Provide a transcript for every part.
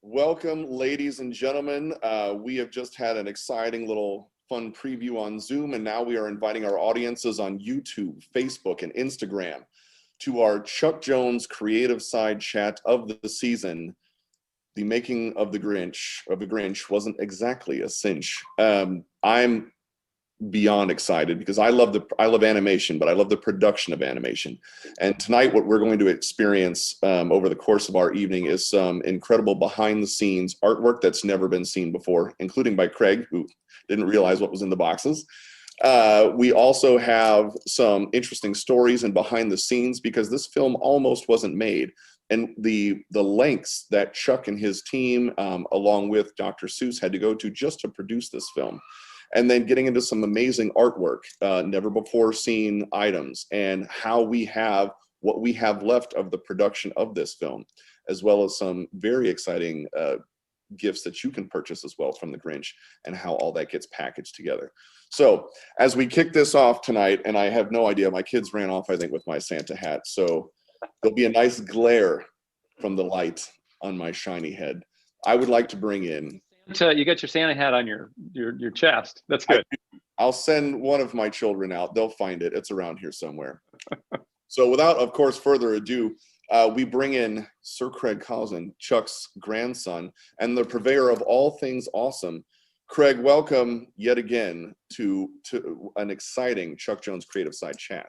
Welcome, ladies and gentlemen. We have just had an exciting little fun preview on Zoom, and now we are inviting our audiences on YouTube, Facebook, and Instagram to our Chuck Jones Creativeside Chat of the season. The making of the Grinch wasn't exactly a cinch. I'm beyond excited because I love animation, but I love the production of animation. And tonight, what we're going to experience over the course of our evening is some incredible behind-the-scenes artwork that's never been seen before, including by Craig, who didn't realize what was in the boxes. We also have some interesting stories and behind the scenes because this film almost wasn't made. And the lengths that Chuck and his team, along with Dr. Seuss, had to go to just to produce this film. And then getting into some amazing artwork, never before seen items, and how we have what we have left of the production of this film, as well as some very exciting gifts that you can purchase as well from the Grinch, and how all that gets packaged together. So as we kick this off tonight, and I have no idea, my kids ran off, I think, with my Santa hat, so there'll be a nice glare from the light on my shiny head. I would like to bring in... You got your Santa hat on your chest. That's good. I'll send one of my children out. They'll find it. It's around here somewhere. So without, of course, further ado, we bring in Sir Craig Kausen, Chuck's grandson, and the purveyor of all things awesome. Craig, welcome yet again to an exciting Chuck Jones Creativeside Chat.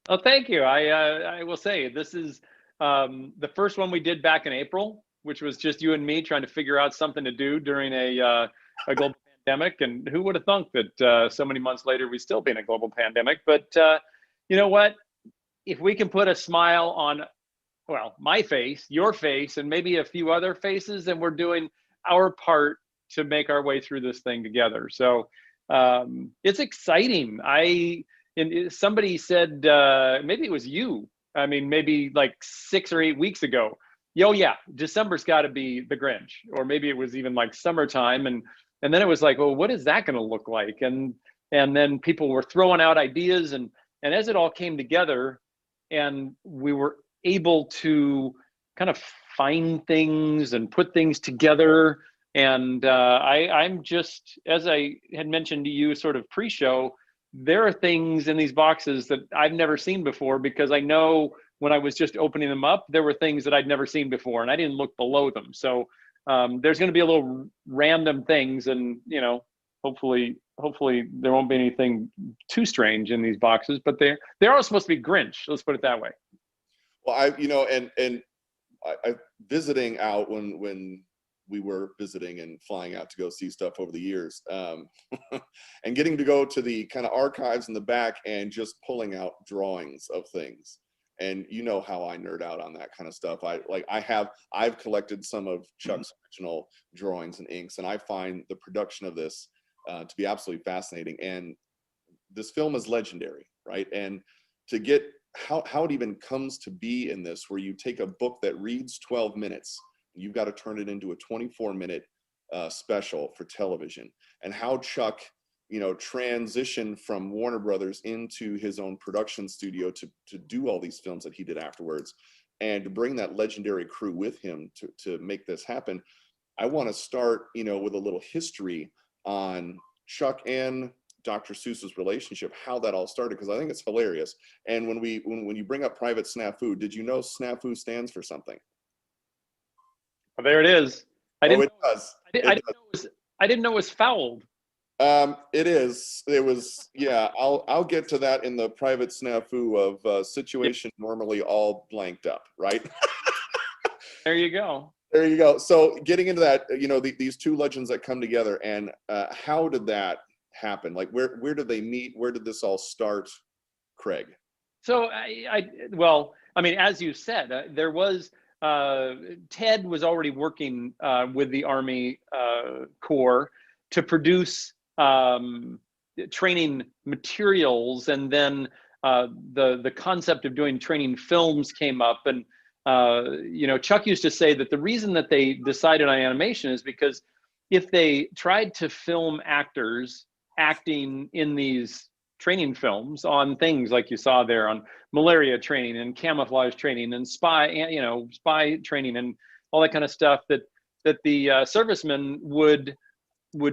Oh, thank you. I will say this is the first one we did back in April, which was just you and me trying to figure out something to do during a global pandemic. And who would have thunk that so many months later we'd still be in a global pandemic? But you know what? If we can put a smile on, well, my face, your face, and maybe a few other faces, then we're doing our part to make our way through this thing together. So it's exciting. Somebody said, maybe it was you. I mean, maybe like 6 or 8 weeks ago. Oh yeah, December's got to be the Grinch, or maybe it was even like summertime, and then it was like, well, what is that going to look like? And then people were throwing out ideas, and as it all came together, and we were able to kind of find things and put things together. And I'm just, as I had mentioned to you, sort of pre-show, there are things in these boxes that I've never seen before, because I know when I was just opening them up, there were things that I'd never seen before, and I didn't look below them. So there's going to be a little random things, and hopefully there won't be anything too strange in these boxes. But they're all supposed to be Grinch. Let's put it that way. Well, I visiting out when we were visiting and flying out to go see stuff over the years, and getting to go to the kind of archives in the back and just pulling out drawings of things. And you know how I nerd out on that kind of stuff. I've collected some of Chuck's original drawings and inks, and I find the production of this to be absolutely fascinating. And this film is legendary, right? And to get how it even comes to be in this, where you take a book that reads 12 minutes, and you've got to turn it into a 24-minute special for television, and how Chuck transition from Warner Brothers into his own production studio to do all these films that he did afterwards, and to bring that legendary crew with him to make this happen. I want to start, with a little history on Chuck and Dr. Seuss's relationship, how that all started, because I think it's hilarious. And when you bring up Private Snafu, did you know Snafu stands for something? Well, there it is. It does. I didn't know it was fouled. It is. It was. Yeah. I'll get to that in the private snafu of situation normally all blanked up. Right. There you go. There you go. So getting into that, these two legends that come together, and how did that happen? Like, where did they meet? Where did this all start, Craig? So well, I mean, as you said, there was Ted was already working with the Army Corps to produce training materials, and then the concept of doing training films came up. And Chuck used to say that the reason that they decided on animation is because if they tried to film actors acting in these training films on things like you saw there on malaria training and camouflage training and spy training and all that kind of stuff, that that the servicemen would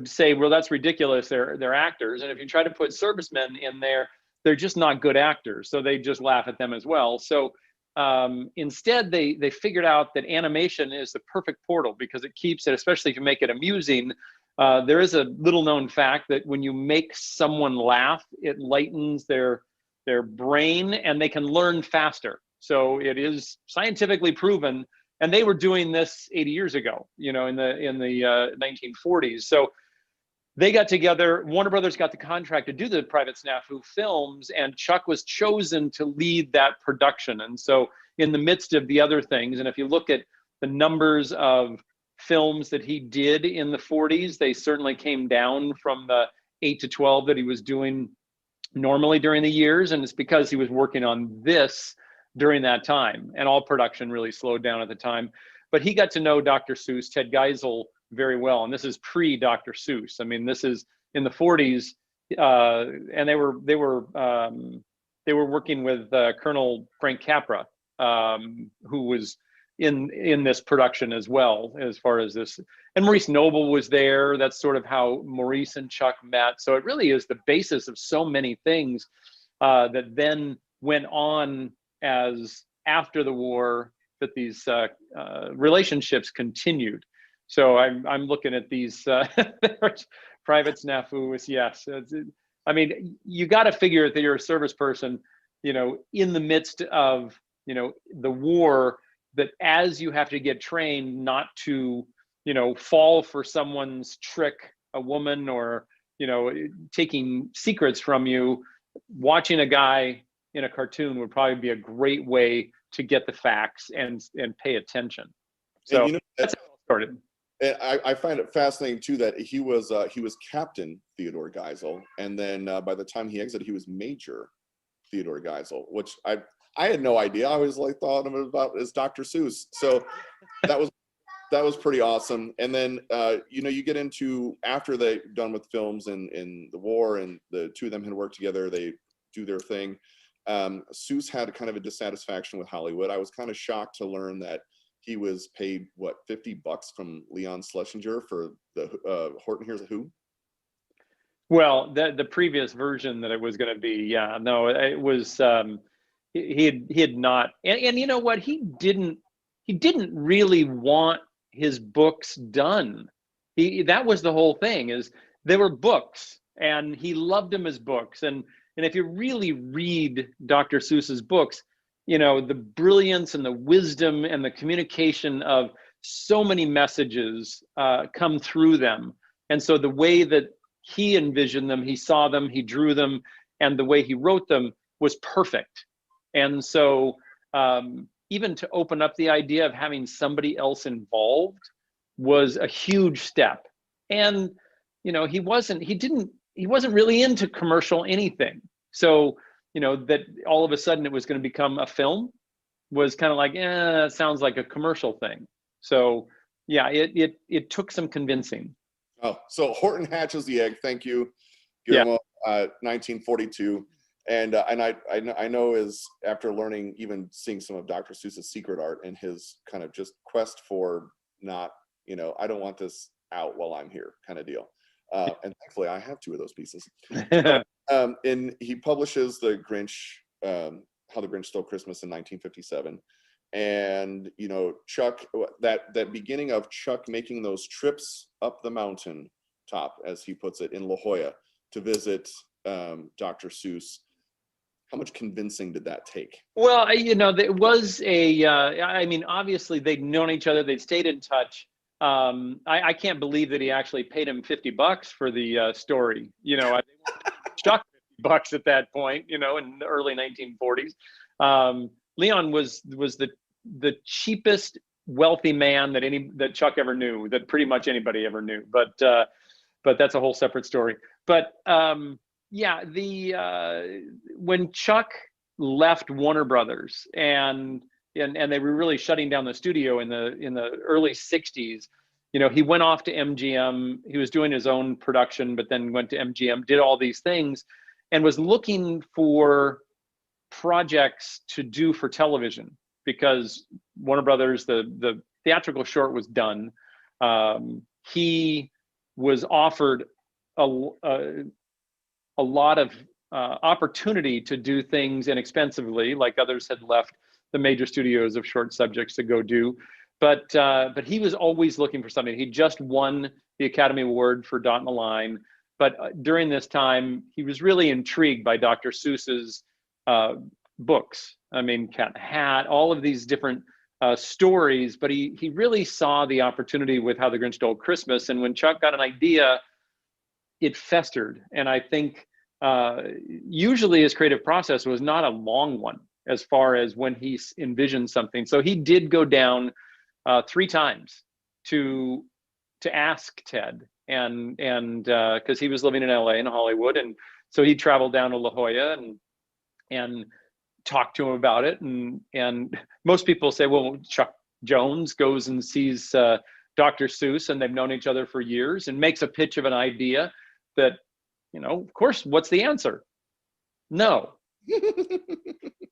say, well, that's ridiculous. They're actors, and if you try to put servicemen in there, they're just not good actors. So they just laugh at them as well. So instead, they figured out that animation is the perfect portal because it keeps it, especially if you make it amusing. There is a little known fact that when you make someone laugh, it lightens their brain and they can learn faster. So it is scientifically proven. And they were doing this 80 years ago, in the 1940s. So they got together. Warner Brothers got the contract to do the Private Snafu films, and Chuck was chosen to lead that production. And so in the midst of the other things, and if you look at the numbers of films that he did in the 40s, they certainly came down from the 8 to 12 that he was doing normally during the years. And it's because he was working on this during that time, and all production really slowed down at the time. But he got to know Dr. Seuss, Ted Geisel, very well, and this is pre-Dr. Seuss. I mean, this is in the 40s, and they were working with Colonel Frank Capra, who was in this production as well, as far as this. And Maurice Noble was there. That's sort of how Maurice and Chuck met. So it really is the basis of so many things that then went on as after the war, that these relationships continued. So I'm looking at these private snafus. Yes, I mean, you got to figure that you're a service person, in the midst of the war, that as you have to get trained not to fall for someone's trick, a woman, or taking secrets from you. Watching a guy in a cartoon would probably be a great way to get the facts and pay attention. So that's how it started. And I find it fascinating too that he was Captain Theodore Geisel, and then by the time he exited, he was Major Theodore Geisel, which I had no idea. I always thought of it about as Dr. Seuss. So that was pretty awesome. And then you get into, after they're done with films in the war, and the two of them had worked together, they do their thing. Seuss had kind of a dissatisfaction with Hollywood. I was kind of shocked to learn that he was paid $50 from Leon Schlesinger for the Horton Hears a Who. Well, the previous version that it was going to be, it was he had not, and you know what, he didn't really want his books done. That was the whole thing, is they were books, and he loved them as books. And if you really read Dr. Seuss's books, the brilliance and the wisdom and the communication of so many messages come through them. And so the way that he envisioned them, he saw them, he drew them, and the way he wrote them was perfect. And so even to open up the idea of having somebody else involved was a huge step. And he wasn't really into commercial anything. So that all of a sudden it was going to become a film was kind of like, it sounds like a commercial thing. So yeah, it took some convincing. Oh, so Horton hatches the egg. Thank you, Guillermo. 1942, and I know is after learning, even seeing some of Dr. Seuss's secret art and his kind of just quest for not, I don't want this out while I'm here kind of deal. And thankfully I have two of those pieces. And he publishes the Grinch, How the Grinch Stole Christmas in 1957. And Chuck, that beginning of Chuck making those trips up the mountain top, as he puts it, in La Jolla to visit Dr. Seuss, how much convincing did that take? Well, it was obviously they'd known each other, they'd stayed in touch. I can't believe that he actually paid him $50 for the story. Chuck $50 at that point, in the early 1940s. Leon was the cheapest wealthy man that Chuck ever knew, that pretty much anybody ever knew. But that's a whole separate story. But when Chuck left Warner Brothers and they were really shutting down the studio in the early 60s, he went off to MGM. He was doing his own production, but then went to MGM, did all these things, and was looking for projects to do for television, because Warner Brothers, the theatrical short was done. he was offered a lot of opportunity to do things inexpensively, like others had left the major studios of short subjects to go do. But he was always looking for something. He just won the Academy Award for Dot in the Line. But during this time, he was really intrigued by Dr. Seuss's books. I mean, Cat in the Hat, all of these different stories. But he really saw the opportunity with How the Grinch Stole Christmas. And when Chuck got an idea, it festered. And I think usually his creative process was not a long one as far as when he envisioned something. So he did go down 3 times to ask Ted, and because he was living in LA and Hollywood, and so he traveled down to La Jolla and talked to him about it. And most people say, well, Chuck Jones goes and sees Dr. Seuss, and they've known each other for years, and makes a pitch of an idea that, you know, of course, what's the answer? No.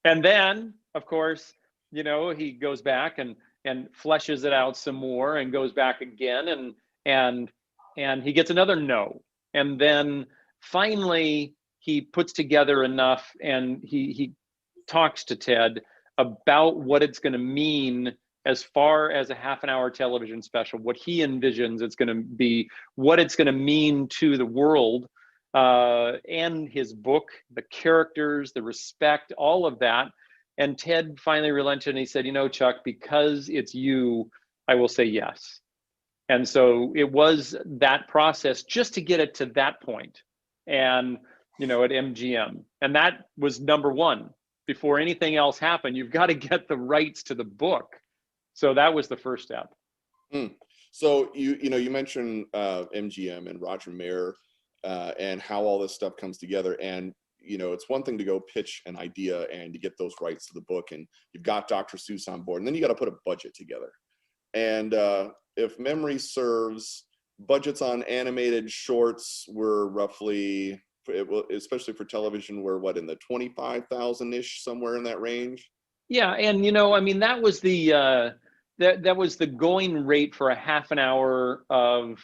And then, of course, you know, he goes back and fleshes it out some more, and goes back again, and he gets another no. And then finally he puts together enough, and he talks to Ted about what it's going to mean as far as a half-an-hour television special, what he envisions it's going to be, what it's going to mean to the world, and his book, the characters, the respect, all of that. And Ted finally relented, and he said, you know, Chuck, because it's you, I will say yes. And so it was that process just to get it to that point. And, you know, at MGM. And that was number one. Before anything else happened, you've got to get the rights to the book. So that was the first step. So you mentioned MGM and Roger Mayer and how all this stuff comes together. And you know, it's one thing to go pitch an idea and to get those rights to the book, and you've got Dr. Seuss on board, and then you got to put a budget together. And if memory serves, budgets on animated shorts were roughly, especially for television, were what, in the 25,000-ish, somewhere in that range? Yeah, and you know, I mean, that was the that was the going rate for a half an hour of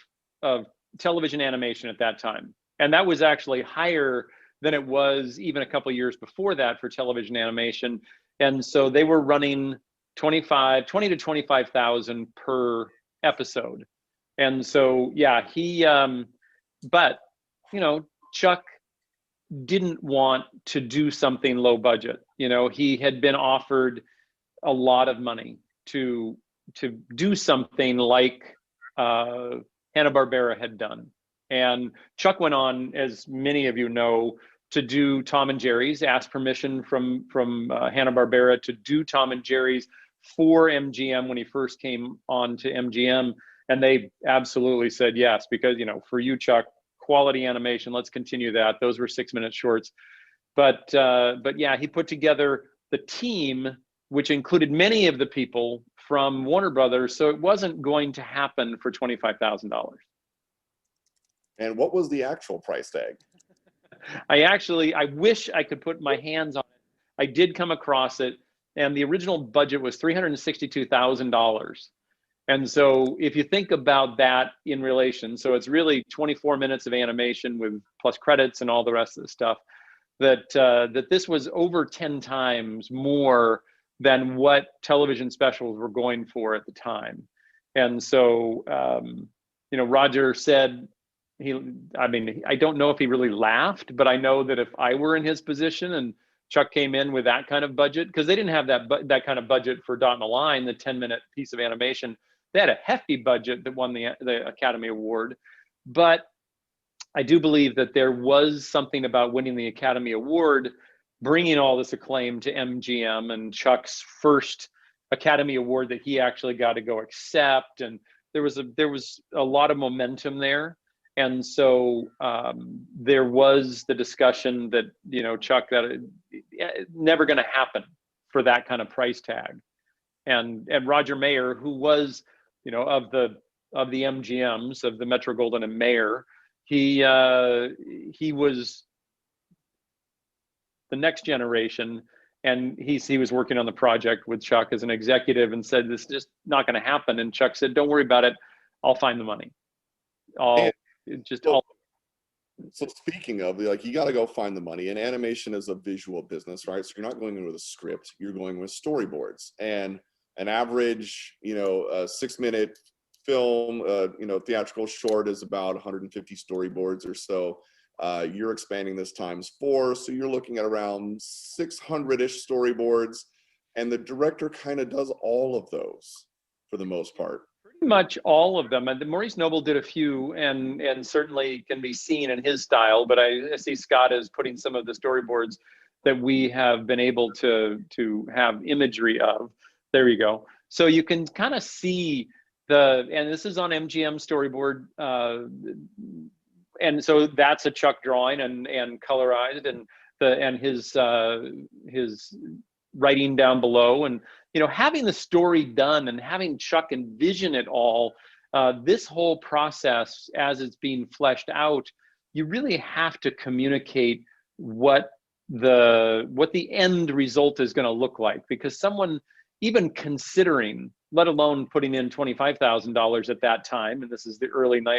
television animation at that time, and that was actually higher than it was even a couple of years before that for television animation. And so they were running 20 to 25,000 per episode. And so, yeah, he, but, you know, Chuck didn't want to do something low budget. You know, he had been offered a lot of money to do something like Hanna-Barbera had done. And Chuck went on, as many of you know, to do Tom and Jerry's, asked permission from Hanna-Barbera to do Tom and Jerry's for MGM when he first came on to MGM. And they absolutely said yes, because, you know, for you, Chuck, quality animation, let's continue that. Those were 6-minute shorts. But yeah, he put together the team, which included many of the people from Warner Brothers. So it wasn't going to happen for $25,000. And what was the actual price tag? I wish I could put my hands on it. I did come across it, and the original budget was $362,000. And so if you think about that in relation, so it's really 24 minutes of animation with plus credits and all the rest of the stuff, that this was over 10 times more than what television specials were going for at the time. And so, you know, Roger said, I don't know if he really laughed, but I know that if I were in his position and Chuck came in with that kind of budget, because they didn't have that kind of budget for Dot in the Line, the 10-minute piece of animation. They had a hefty budget that won the Academy Award. But I do believe that there was something about winning the Academy Award, bringing all this acclaim to MGM, and Chuck's first Academy Award that he actually got to go accept. And there was a lot of momentum there. And so there was the discussion that, you know, Chuck, that it's never going to happen for that kind of price tag. And Roger Mayer, who was, you know, of the MGMs, of the Metro-Goldwyn and Mayer, he was the next generation, and he was working on the project with Chuck as an executive, and said, this is just not going to happen. And Chuck said, don't worry about it. I'll find the money. And Just so, all. so speaking of, like, you got to go find the money, and animation is a visual business, right? So you're not going in with a script, you're going with storyboards. And an average, 6-minute film, theatrical short is about 150 storyboards or so. You're expanding this times 4, so you're looking at around 600-ish storyboards, and the director kind of does all of those for the most part. Pretty much all of them. And Maurice Noble did a few, and certainly can be seen in his style. But I see Scott as putting some of the storyboards that we have been able to have imagery of. There you go. So you can kind of see and this is on MGM storyboard, and so that's a Chuck drawing and colorized, and his writing down below, and having the story done and having Chuck envision it all. This whole process, as it's being fleshed out, you really have to communicate what the end result is going to look like, because someone even considering, let alone putting in $25,000 at that time, and this is the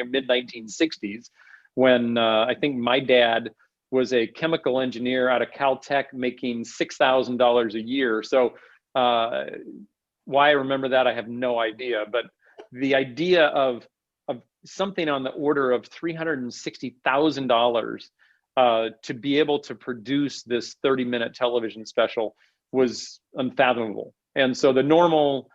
mid 1960s, when I think my dad was a chemical engineer out of Caltech making $6,000 a year. So why I remember that, I have no idea. But the idea of something on the order of $360,000 to be able to produce this 30-minute television special was unfathomable. And so the normal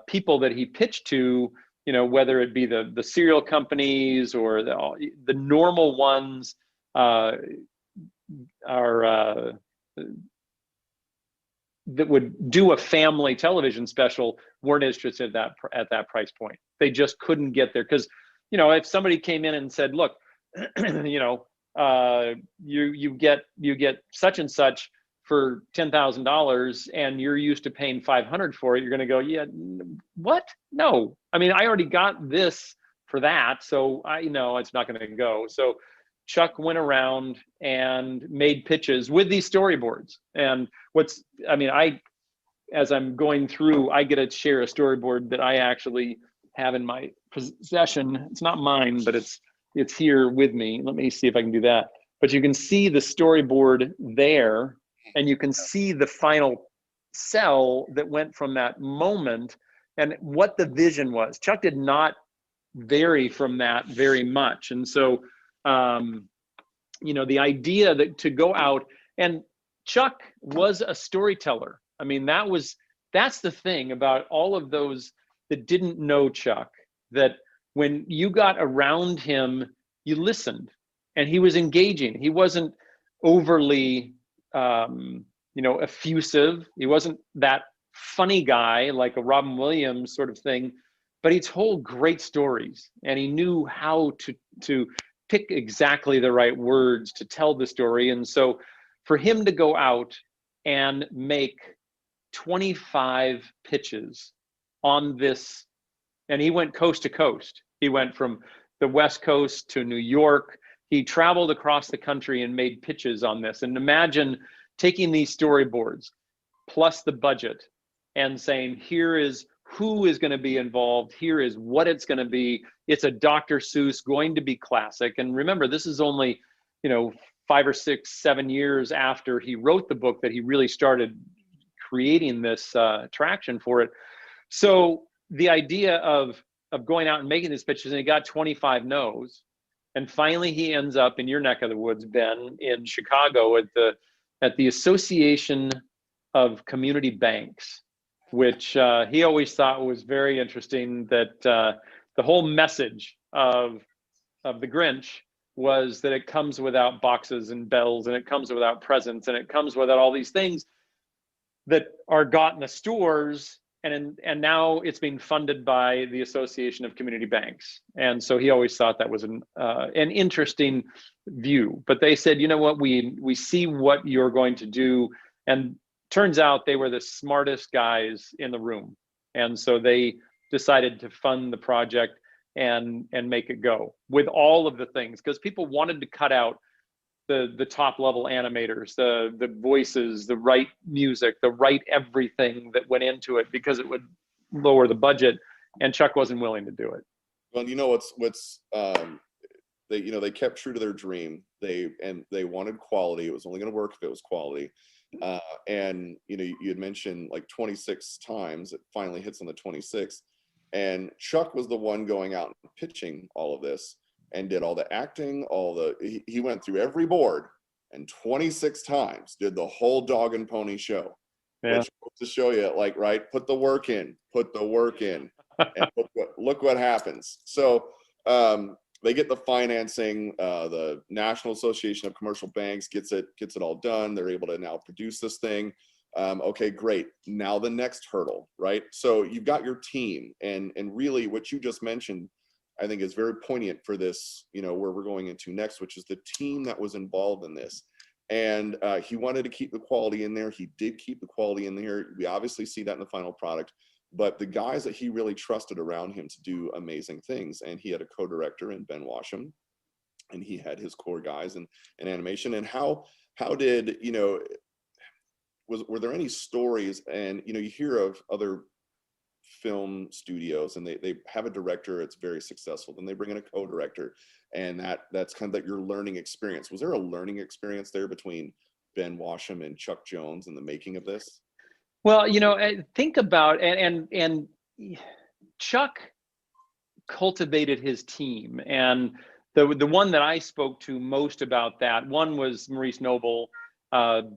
people that he pitched to, whether it be the cereal companies or the normal ones, that would do a family television special, weren't interested at that price point. They just couldn't get there, because if somebody came in and said, look, you get such and such for $10,000 and you're used to paying $500 for it, you're going to go, yeah, what? No, I mean, I already got this for that, so I know it's not going to go. So Chuck went around and made pitches with these storyboards. And as I'm going through, I get to share a storyboard that I actually have in my possession. It's not mine, but it's here with me. Let me see if I can do that. But you can see the storyboard there, and you can see the final cell that went from that moment and what the vision was. Chuck did not vary from that very much. And so, the idea that to go out, and Chuck was a storyteller. I mean, that's the thing about all of those that didn't know Chuck, that when you got around him, you listened, and he was engaging. He wasn't overly, effusive. He wasn't that funny guy like a Robin Williams sort of thing, but he told great stories, and he knew how to pick exactly the right words to tell the story. And so for him to go out and make 25 pitches on this, and he went coast to coast. He went from the West Coast to New York. He traveled across the country and made pitches on this. And imagine taking these storyboards plus the budget and saying, here is who is going to be involved. Here is what it's going to be. It's a Dr. Seuss, going to be classic. And remember, this is only, 5 or 6, 7 years after he wrote the book that he really started creating this traction for it. So the idea of going out and making these pitches, and he got 25 no's. And finally, he ends up in your neck of the woods, Ben, in Chicago at the Association of Community Banks, which he always thought was very interesting, that the whole message of the Grinch was that it comes without boxes and bells, and it comes without presents, and it comes without all these things that are got in the stores. And now it's being funded by the Association of Community Banks. And so he always thought that was an interesting view. But they said, you know what, we see what you're going to do. And turns out they were the smartest guys in the room. And so they decided to fund the project and make it go with all of the things, because people wanted to cut out the top level animators, the voices, the right music, the right everything that went into it, because it would lower the budget, and Chuck wasn't willing to do it. Well, they kept true to their dream. They wanted quality. It was only going to work if it was quality. And you had mentioned like 26 times. It finally hits on the 26th. And Chuck was the one going out and pitching all of this and did all the acting, he went through every board and 26 times did the whole dog and pony show. Yeah. Which goes to show you, like, right, put the work in, and look what happens. So they get the financing. The National Association of Commercial Banks gets it all done. They're able to now produce this thing. Okay, great. Now the next hurdle, right? So you've got your team, and really what you just mentioned, I think, is very poignant for this, where we're going into next, which is the team that was involved in this. And he wanted to keep the quality in there. He did keep the quality in there. We obviously see that in the final product, but the guys that he really trusted around him to do amazing things. And he had a co-director in Ben Washam, and he had his core guys in animation. And how did, were there any stories? And, you hear of other film studios, and they have a director, it's very successful, then they bring in a co-director, and that's kind of your learning experience. Was there a learning experience there between Ben Washam and Chuck Jones in the making of this? Well, think about, and Chuck cultivated his team, and the one that I spoke to most about that one was Maurice Noble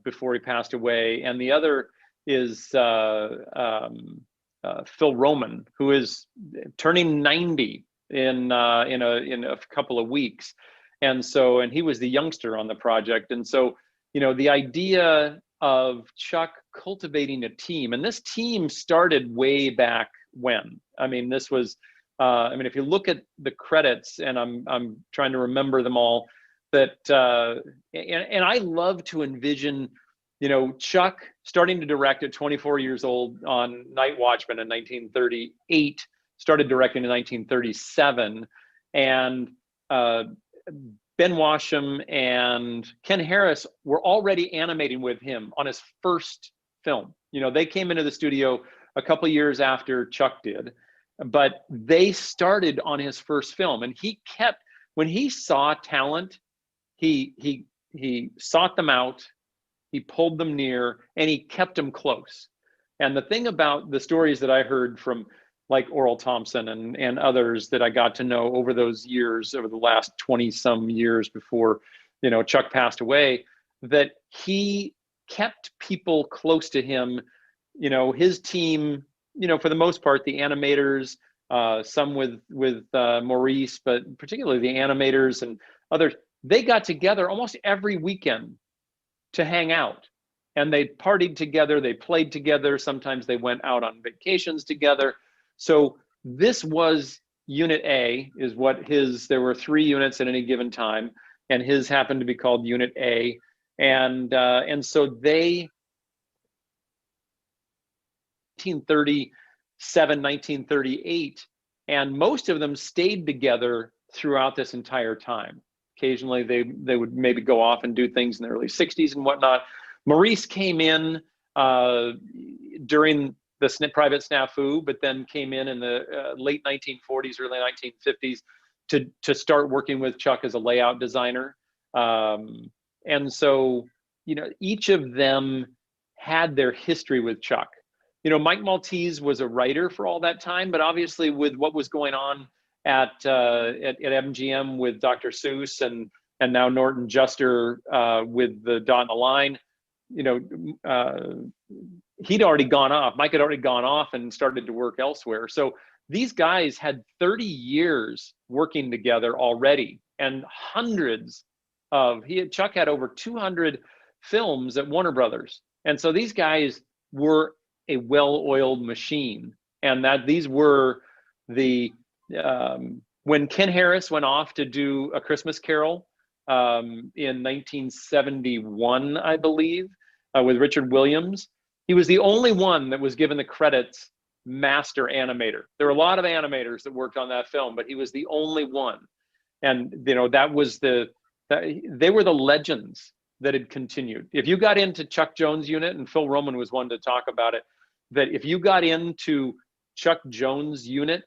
before he passed away, and the other is Phil Roman, who is turning 90 in a couple of weeks, and he was the youngster on the project, and so the idea of Chuck cultivating a team, and this team started way back when. I mean, this was, if you look at the credits, and I'm trying to remember them all, that and I love to envision, Chuck starting to direct at 24 years old on Night Watchman in 1938, started directing in 1937, and Ben Washam and Ken Harris were already animating with him on his first film. They came into the studio a couple of years after Chuck did, but they started on his first film, and when he saw talent, he sought them out, he pulled them near, and he kept them close. And the thing about the stories that I heard from like Oral Thompson and others that I got to know over those years, over the last 20 some years before, Chuck passed away, that he kept people close to him, his team, for the most part, the animators, some with Maurice, but particularly the animators and others, they got together almost every weekend to hang out, and they partied together, they played together, sometimes they went out on vacations together. So this was Unit A, is what there were 3 units at any given time, and his happened to be called Unit A, and so they 1937, 1938, and most of them stayed together throughout this entire time. Occasionally they would maybe go off and do things in the early 60s and whatnot. Maurice came in during the private snafu, but then came in the late 1940s, early 1950s to start working with Chuck as a layout designer. And so, each of them had their history with Chuck. Mike Maltese was a writer for all that time, but obviously with what was going on at MGM with Dr. Seuss and now Norton Juster with the Dot and the Line, he'd already gone off. Mike had already gone off and started to work elsewhere. So these guys had 30 years working together already, and Chuck had over 200 films at Warner Brothers. And so these guys were a well-oiled machine, and that these were when Ken Harris went off to do A Christmas Carol in 1971, I believe, with Richard Williams, he was the only one that was given the credits master animator. There were a lot of animators that worked on that film, but he was the only one. And that was they were the legends that had continued. If you got into Chuck Jones' unit, and Phil Roman was one to talk about it, that if you got into Chuck Jones' unit,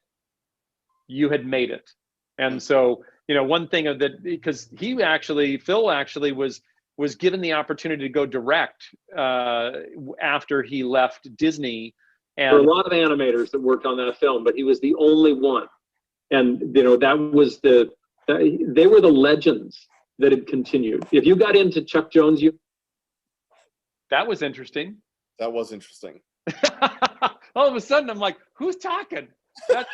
you had made it. And so, you know, one thing of that, because Phil actually was given the opportunity to go direct after he left Disney. And there were a lot of animators that worked on that film, but he was the only one. And, you know, that was they were the legends that had continued. If you got into Chuck Jones, that was interesting. That was interesting. All of a sudden, I'm like, who's talking? That's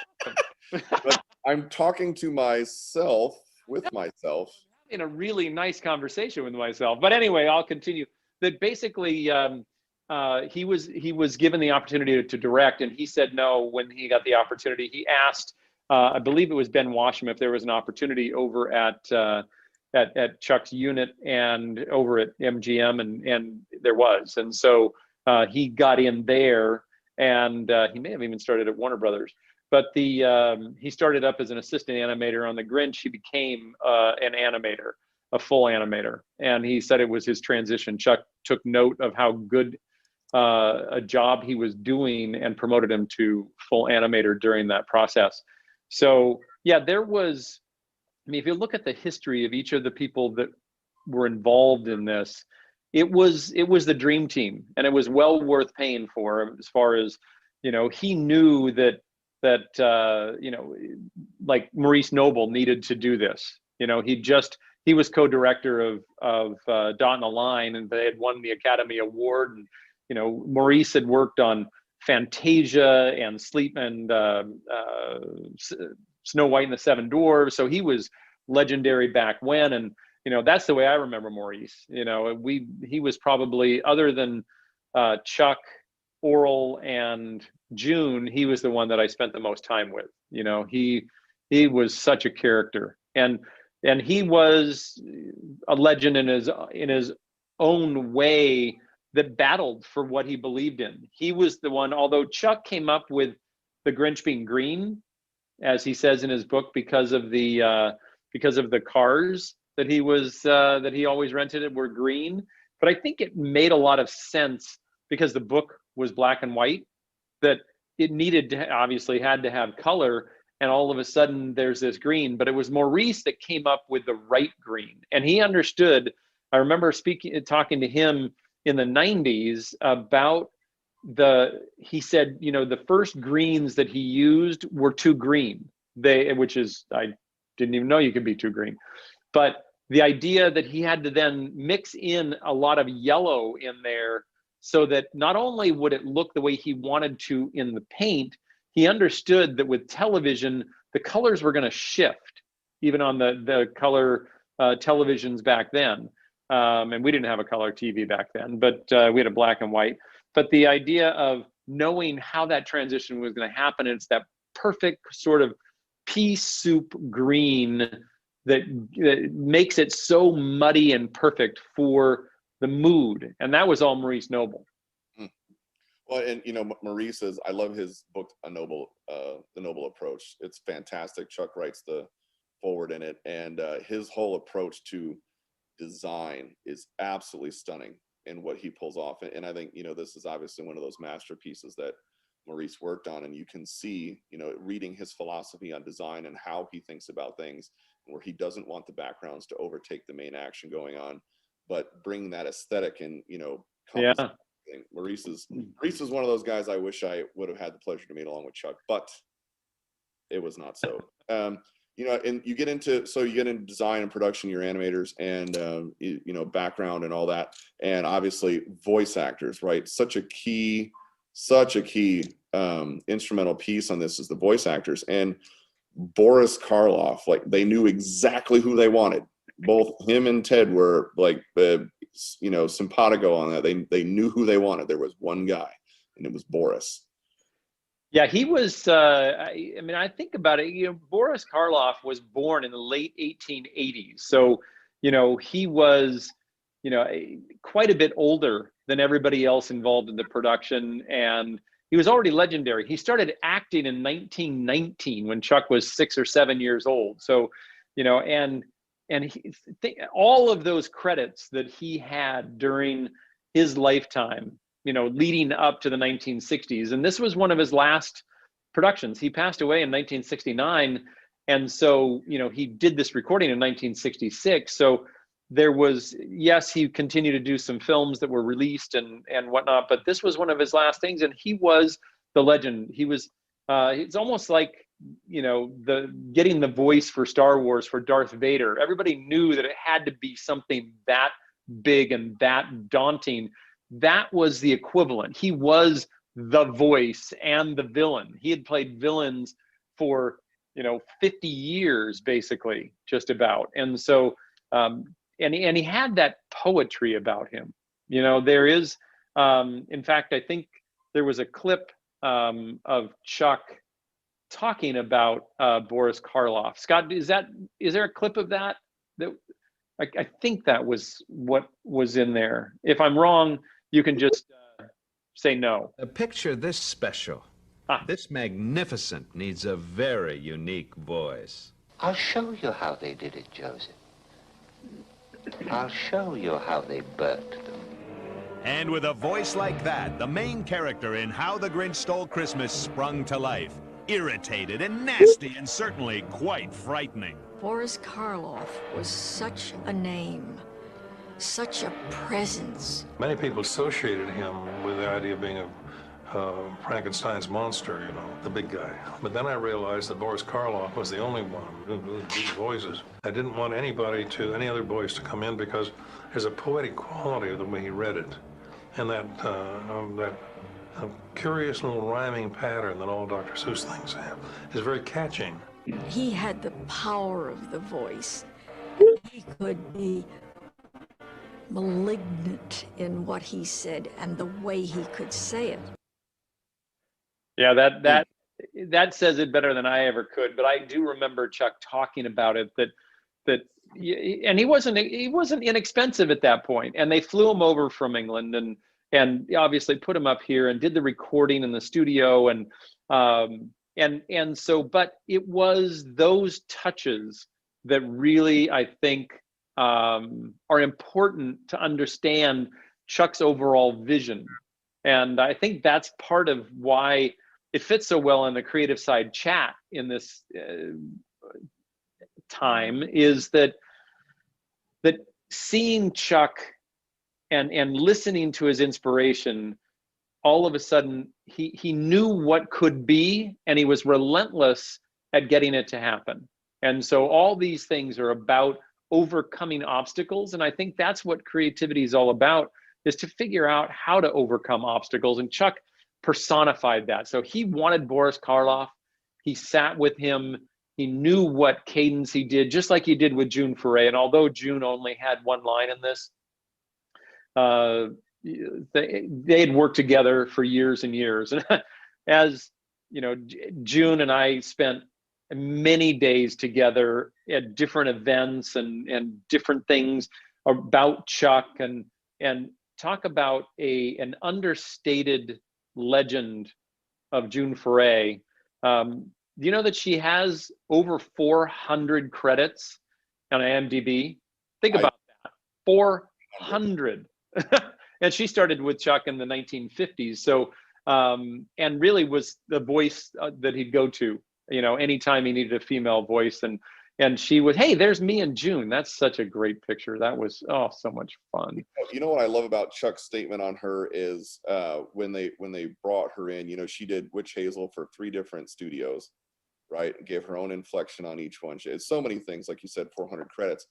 but I'm talking to myself, with myself. In a really nice conversation with myself. But anyway, I'll continue. That basically, he was given the opportunity to direct, and he said no when he got the opportunity. He asked, I believe it was Ben Washam, if there was an opportunity over at Chuck's unit and over at MGM, and there was. And so he got in there, and he may have even started at Warner Brothers. But he started up as an assistant animator on the Grinch. He became an animator, a full animator. And he said it was his transition. Chuck took note of how good a job he was doing and promoted him to full animator during that process. So yeah, there was, I mean, if you look at the history of each of the people that were involved in this, it was the dream team, and it was well worth paying for. As far as, you know, he knew that you know, like Maurice Noble needed to do this. You know, he was co-director of Dot and the Line, and they had won the Academy Award. And, you know, Maurice had worked on Fantasia and Snow White and the Seven Dwarfs. So he was legendary back when. And, you know, that's the way I remember Maurice. You know, he was probably, other than Chuck, Oral, and June, he was the one that I spent the most time with. You know, he was such a character, and he was a legend in his own way that battled for what he believed in. He was the one, although Chuck came up with the Grinch being green, as he says in his book, because of the cars that he always rented it were green. But I think it made a lot of sense because the book was black and white, that it needed to, obviously had to have color, and all of a sudden there's this green. But it was Maurice that came up with the right green, and he understood. I remember talking to him in the 90s about he said, you know, the first greens that he used were too green. Which is, I didn't even know you could be too green. But the idea that he had to then mix in a lot of yellow in there, so that not only would it look the way he wanted to in the paint, he understood that with television, the colors were going to shift, even on the color televisions back then. And we didn't have a color TV back then, but we had a black and white. But the idea of knowing how that transition was going to happen, it's that perfect sort of pea soup green that makes it so muddy and perfect for the mood. And that was all Maurice Noble. Well, and you know, Maurice I love his book, The Noble Approach. It's fantastic. Chuck writes the forward in it, and his whole approach to design is absolutely stunning in what he pulls off. And I think, you know, this is obviously one of those masterpieces that Maurice worked on, and you can see, you know, reading his philosophy on design and how he thinks about things, where he doesn't want the backgrounds to overtake the main action going on, but bring that aesthetic and, you know, yeah. Maurice is one of those guys I wish I would have had the pleasure to meet along with Chuck, but it was not so. You know, and you get into design and production, your animators, and you know, background and all that, and obviously voice actors, right? Such a key instrumental piece on this is the voice actors. And Boris Karloff, like, they knew exactly who they wanted. Both him and Ted were like, you know, simpatico on that. They knew who they wanted. There was one guy, and it was Boris. Yeah, he was, I mean, I think about it, you know, Boris Karloff was born in the late 1880s. So, you know, he was, you know, quite a bit older than everybody else involved in the production. And he was already legendary. He started acting in 1919 when Chuck was 6 or 7 years old. So, you know, and all of those credits that he had during his lifetime, you know, leading up to the 1960s. And this was one of his last productions. He passed away in 1969. And so, he did this recording in 1966. So there was, yes, he continued to do some films that were released and whatnot, but this was one of his last things. And he was the legend. He was, it's almost like, getting the voice for Star Wars for Darth Vader. Everybody knew that it had to be something that big and that daunting. That was the equivalent. He was the voice and the villain. He had played villains for 50 years, basically, just about. And so, and he had that poetry about him. There is, in fact, I think there was a clip of Chuck talking about Boris Karloff. Scott, is there a clip of that? That I think that was what was in there. If I'm wrong, you can just say no. Picture this special. This magnificent needs a very unique voice. I'll show you how they did it, Joseph. I'll show you how they birthed them. And with a voice like that, the main character in How the Grinch Stole Christmas sprung to life. Irritated and nasty and certainly quite frightening. Boris Karloff was such a name, such a presence. Many people associated him with the idea of being a Frankenstein's monster, the big guy. But then I realized that Boris Karloff was the only one who did these voices. I didn't want any other voice to come in because there's a poetic quality of the way he read it. And that curious little rhyming pattern that all Dr. Seuss things have is very catching. He had the power of the voice. He could be malignant in what he said and the way he could say it. Yeah, that says it better than I ever could. But I do remember Chuck talking about it, and he wasn't inexpensive at that point. And they flew him over from England and obviously put him up here and did the recording in the studio and so, but it was those touches that really, I think, are important to understand Chuck's overall vision. And I think that's part of why it fits so well in the Creativeside Chat in this time, is that seeing Chuck and listening to his inspiration, all of a sudden he knew what could be, and he was relentless at getting it to happen. And so all these things are about overcoming obstacles, and I think that's what creativity is all about, is to figure out how to overcome obstacles. And Chuck personified that. So he wanted Boris Karloff. He sat with him. He knew what cadence he did, just like he did with June Foray. And although June only had one line in this, they had worked together for years and years. And as you know, June and I spent many days together at different events and different things about Chuck, and talk about an understated legend of June Foray. Do you know that she has over 400 credits on IMDb? Think about that, 400. And she started with Chuck in the 1950s. So, and really was the voice that he'd go to, anytime he needed a female voice. And she would, hey, there's me and June. That's such a great picture. That was, so much fun. You know what I love about Chuck's statement on her is when they brought her in, she did Witch Hazel for 3 different studios, right? Gave her own inflection on each one. She had so many things, like you said, 400 credits.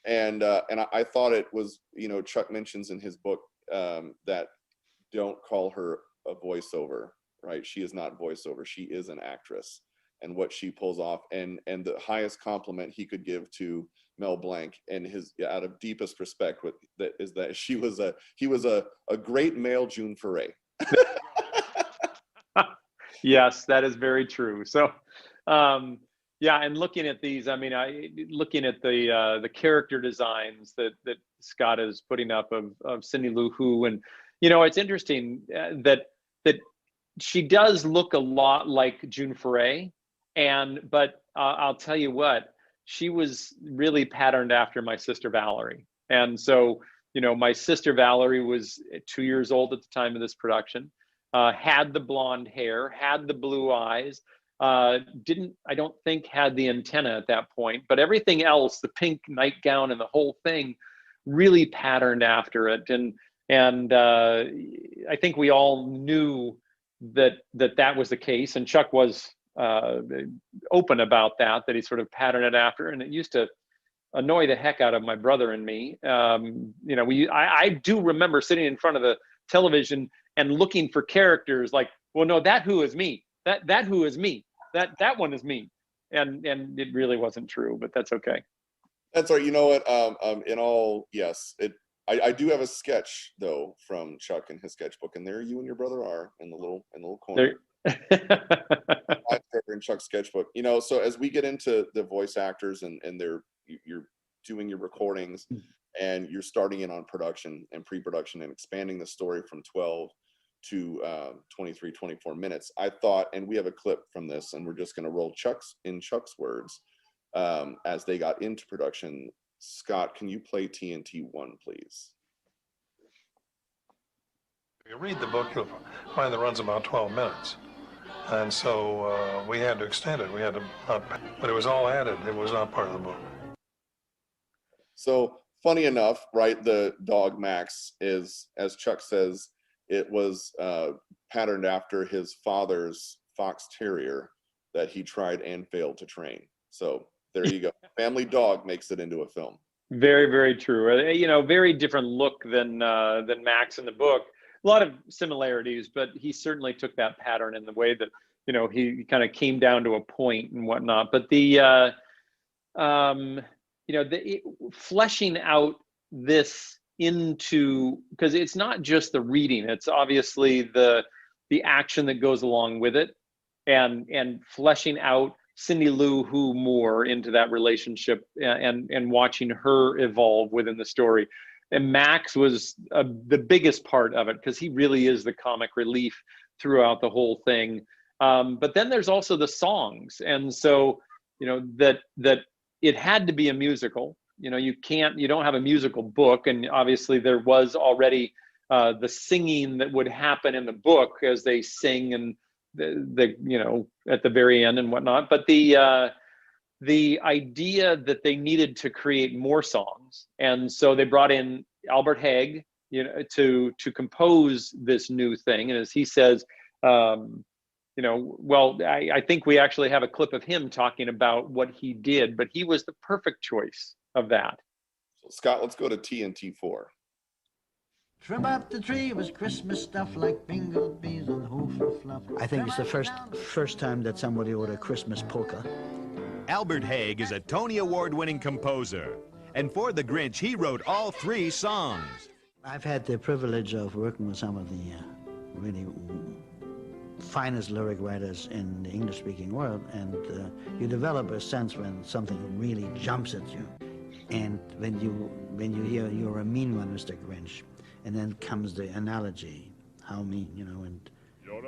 And I thought it was, Chuck mentions in his book that don't call her a voiceover, right? She is not voiceover. She is an actress. And what she pulls off, and the highest compliment he could give to Mel Blanc, and his out of deepest respect, is that he was a great male June Foray. Yes, that is very true. So, and looking at these, looking at the character designs that Scott is putting up of Cindy Lou Who, and it's interesting that she does look a lot like June Foray. But I'll tell you what, she was really patterned after my sister Valerie. And so, my sister Valerie was 2 years old at the time of this production. had the blonde hair, had the blue eyes, didn't, I don't think, had the antenna at that point, but everything else, the pink nightgown and the whole thing, really patterned after it. And I think we all knew that was the case, and Chuck was open about that he sort of patterned it after, and it used to annoy the heck out of my brother and me. You know, I do remember sitting in front of the television and looking for characters like, well, no, that who is me, that who is me, that one is me, and it really wasn't true, but that's okay. That's all right. You know what? In all, yes, I do have a sketch though from Chuck in his sketchbook, and there you and your brother are in the little corner. In Chuck's sketchbook. You know, so as we get into the voice actors and you're doing your recordings and you're starting in on production and pre-production and expanding the story from 12 to 23, 24 minutes, I thought, and we have a clip from this, and we're just going to roll Chuck's words as they got into production. Scott, can you play TNT 1, please? If you read the book, you'll find that runs about 12 minutes. And so we had to extend it. We had to, but it was all added. It was not part of the book. So funny enough, right? The dog Max is, as Chuck says, it was patterned after his father's fox terrier that he tried and failed to train. So there you go. Family dog makes it into a film. Very, very true. You know, very different look than Max in the book. A lot of similarities, but he certainly took that pattern in the way that, you know, he kind of came down to a point and whatnot. But the, you know, fleshing out this into, because it's not just the reading, it's obviously the action that goes along with it, and fleshing out Cindy Lou Who more into that relationship, and watching her evolve within the story. And Max was the biggest part of it, because he really is the comic relief throughout the whole thing. But then there's also the songs, and so, you know, that it had to be a musical. You know, you don't have a musical book, and obviously there was already the singing that would happen in the book as they sing, and the you know, at the very end and whatnot. But the idea that they needed to create more songs, and so they brought in Albert Haig, you know, to compose this new thing. And as he says, you know, well, I think we actually have a clip of him talking about what he did, but he was the perfect choice of that. So Scott, let's go to TNT 4. Trim up the tree was Christmas stuff like bingo bees and hoof fluff. I think it's the first time that somebody wrote a Christmas polka. Albert Haig is a Tony Award-winning composer, and for The Grinch, he wrote all 3 songs. I've had the privilege of working with some of the really finest lyric writers in the English-speaking world, and you develop a sense when something really jumps at you. And when you hear "You're a mean one, Mr. Grinch," and then comes the analogy, how mean, you know, and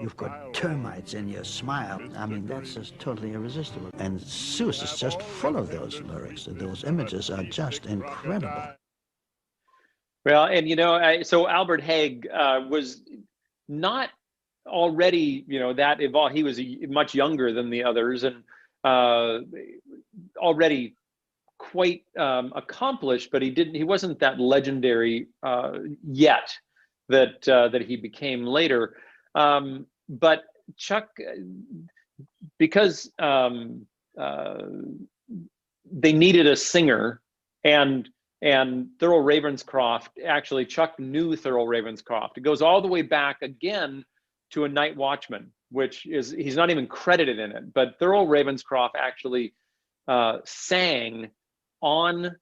you've got termites in your smile. I mean, that's just totally irresistible. And Seuss is just full of those lyrics. Those images are just incredible. Well, and you know, so Albert Haig was not already, you know, that evolved. He was much younger than the others, and already quite accomplished, but he wasn't that legendary yet that he became later. But Chuck, because they needed a singer, and Thurl Ravenscroft, actually Chuck knew Thurl Ravenscroft. It goes all the way back again to A Night Watchman, which is, he's not even credited in it, but Thurl Ravenscroft actually sang on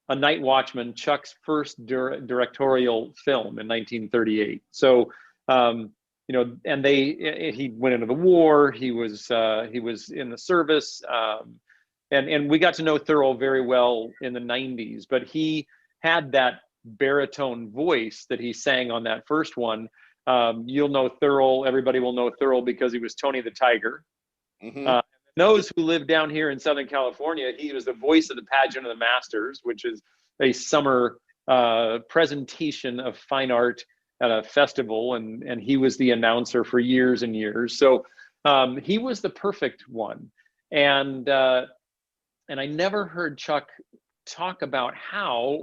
A Night Watchman, Chuck's first directorial film in 1938. So, you know, and he went into the war. He was in the service, and we got to know Thurl very well in the 90s. But he had that baritone voice that he sang on that first one. You'll know Thurl. Everybody will know Thurl because he was Tony the Tiger. Mm-hmm. Those who live down here in Southern California, he was the voice of the Pageant of the Masters, which is a summer presentation of fine art at a festival, and he was the announcer for years and years. So he was the perfect one. And I never heard Chuck talk about how,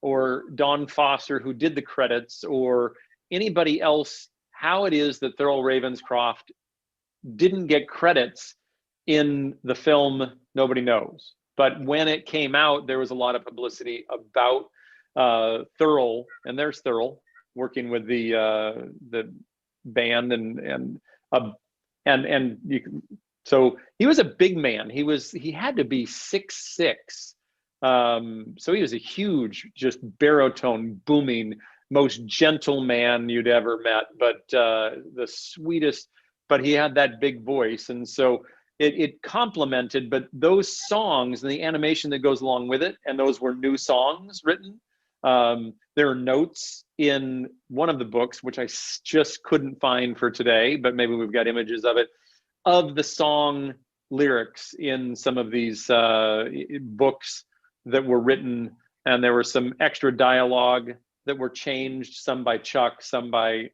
or Don Foster, who did the credits, or anybody else, how it is that Thurl Ravenscroft didn't get credits in the film Nobody Knows. But when it came out, there was a lot of publicity about Thurl, and there's Thurl working with the band, and you can, so he was a big man. He had to be 6'6". So he was a huge, just baritone booming, most gentle man you'd ever met, but the sweetest, but he had that big voice. And so it complemented, but those songs and the animation that goes along with it, and those were new songs written. There are notes in one of the books, which I just couldn't find for today, but maybe we've got images of it, of the song lyrics in some of these books that were written. And there was some extra dialogue that were changed, some by Chuck, some by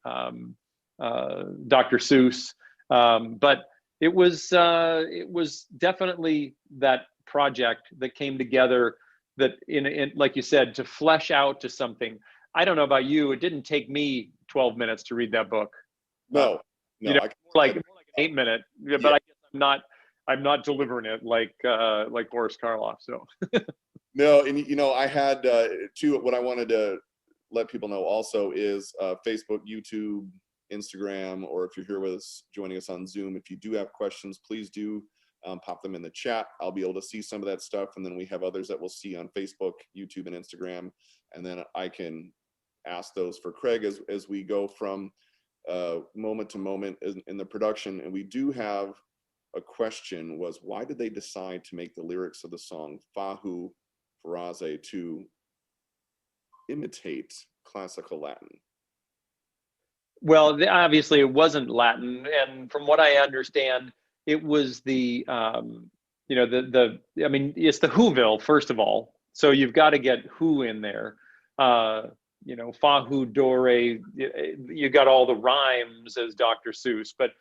Dr. Seuss. But it was definitely that project that came together, that in like you said, to flesh out to something. I don't know about you, it didn't take me 12 minutes to read that book. No, you know, more like an 8-minute, but I guess I'm not delivering it like Boris Karloff. So no, and you know, I had what I wanted to let people know also is Facebook, YouTube, Instagram, or if you're here with us, joining us on Zoom, if you do have questions, please do pop them in the chat. I'll be able to see some of that stuff, and then we have others that we'll see on Facebook, YouTube, and Instagram, and then I can ask those for Craig as we go from moment to moment in the production. And we do have a question, was why did they decide to make the lyrics of the song Fahu Faraze to imitate classical Latin? Well, obviously it wasn't Latin, and from what I understand, it was the you know, I mean, it's the Whoville, first of all, so you've got to get who in there. You know, fa hu do re, you got all the rhymes as Dr. Seuss, but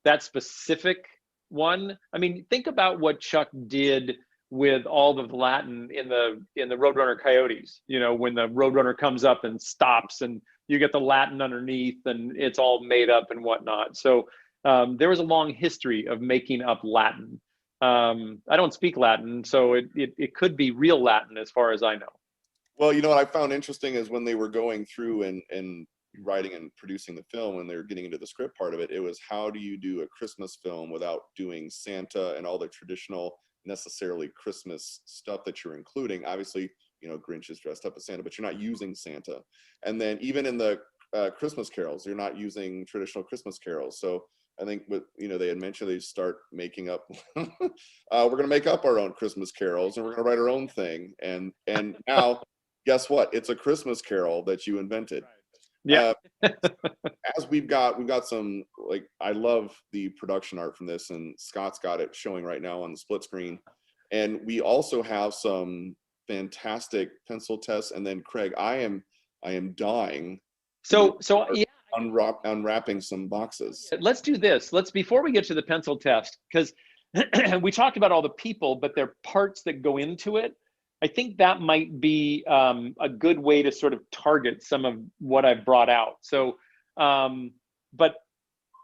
that specific one, I mean, think about what Chuck did with all of the Latin in the Roadrunner Coyotes. You know, when the Roadrunner comes up and stops, and you get the Latin underneath, and it's all made up and whatnot. So there was a long history of making up Latin. I don't speak Latin, so it could be real Latin as far as I know. Well, you know what I found interesting is when they were going through and writing and producing the film, when they were getting into the script part of it, it was how do you do a Christmas film without doing Santa and all the traditional necessarily Christmas stuff that you're including. Obviously, you know, Grinch is dressed up as Santa, but you're not using Santa. And then even in the Christmas carols, you're not using traditional Christmas carols. So I think what, you know, they had mentioned, they start making up, we're going to make up our own Christmas carols, and we're going to write our own thing. And now, guess what? It's a Christmas carol that you invented. Yeah. As we've got some, like, I love the production art from this, and Scott's got it showing right now on the split screen. And we also have some fantastic pencil tests. And then Craig, I am dying. So yeah. Unwrapping some boxes. Let's do this. Before we get to the pencil test, because we talked about all the people, but there are parts that go into it. I think that might be a good way to sort of target some of what I've brought out. So, but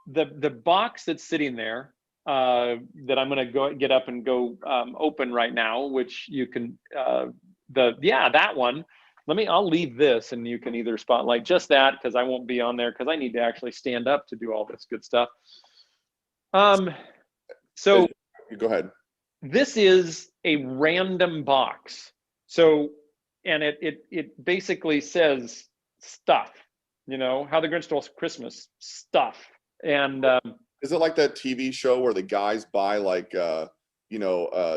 the box that's sitting there that I'm going to go get up and go open right now, which you can, that one. I'll leave this, and you can either spotlight just that, because I won't be on there because I need to actually stand up to do all this good stuff. So go ahead. This is a random box. So, and it basically says stuff, you know, How the Grinch Stole Christmas stuff. And is it like that TV show where the guys buy like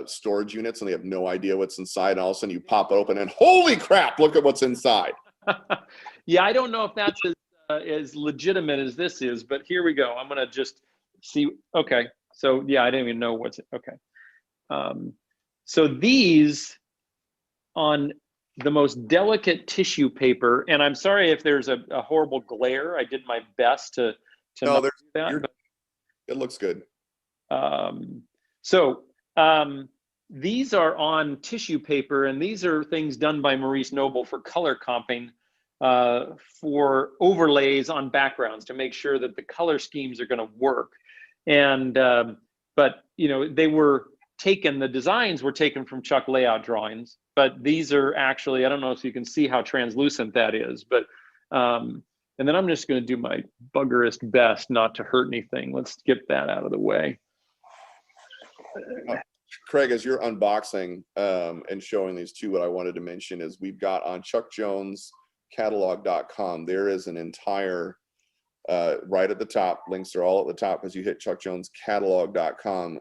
storage units, and they have no idea what's inside, and all of a sudden you pop it open and holy crap, look at what's inside? Yeah, I don't know if that's as legitimate as this is, but here we go. I'm gonna just see. Okay, so yeah, I didn't even know what's okay. So these on the most delicate tissue paper, and I'm sorry if there's a horrible glare. I did my best to No, not there's do that. you're, it looks good. So these are on tissue paper, and these are things done by Maurice Noble for color comping, for overlays on backgrounds to make sure that the color schemes are going to work. And but you know, they were taken, the designs were taken from Chuck layout drawings, but these are actually, I don't know if you can see how translucent that is, but and then I'm just going to do my buggerest best not to hurt anything. Let's get that out of the way. Craig, as you're unboxing and showing these two, what I wanted to mention is we've got on chuckjonescatalog.com, there is an entire, right at the top, links are all at the top as you hit chuckjonescatalog.com,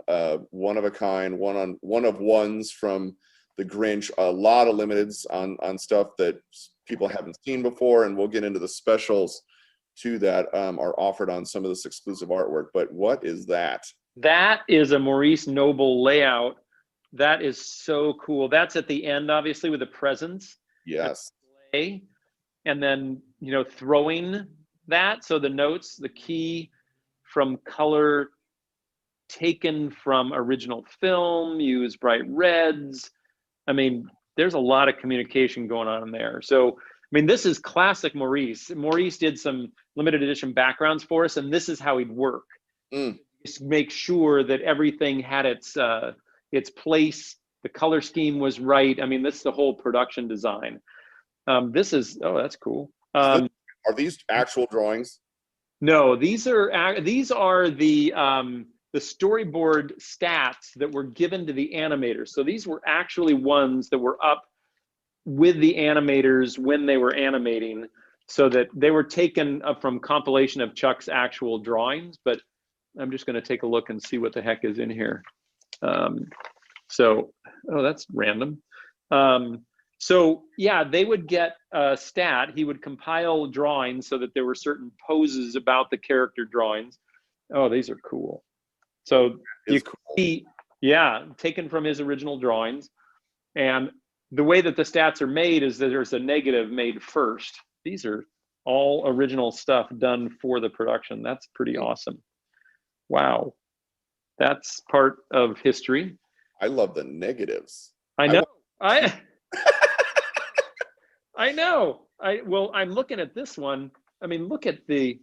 one of a kind, one of ones from the Grinch, a lot of limiteds on stuff that people haven't seen before, and we'll get into the specials too that are offered on some of this exclusive artwork. But what is that? That is a Maurice Noble layout. That is so cool. That's at the end, obviously, with the presents. Yes. And then, you know, throwing that. So the notes, the key from color taken from original film, use bright reds. I mean, there's a lot of communication going on in there. So, I mean, this is classic Maurice. Maurice did some limited edition backgrounds for us, and this is how he'd work. Just make sure that everything had its place, the color scheme was right. I mean, this is the whole production design. This is, oh, that's cool. Are these actual drawings? No, these are the storyboard stats that were given to the animators. So these were actually ones that were up with the animators when they were animating, so that they were taken up from compilation of Chuck's actual drawings. But I'm just going to take a look and see what the heck is in here. So, oh, that's random. So yeah, they would get a stat. He would compile drawings so that there were certain poses about the character drawings. Oh, these are cool. So you see, yeah, taken from his original drawings. And the way that the stats are made is that there's a negative made first. These are all original stuff done for the production. That's pretty awesome. Wow. That's part of history. I love the negatives. I know. I know. Well, I'm looking at this one. I mean, look at the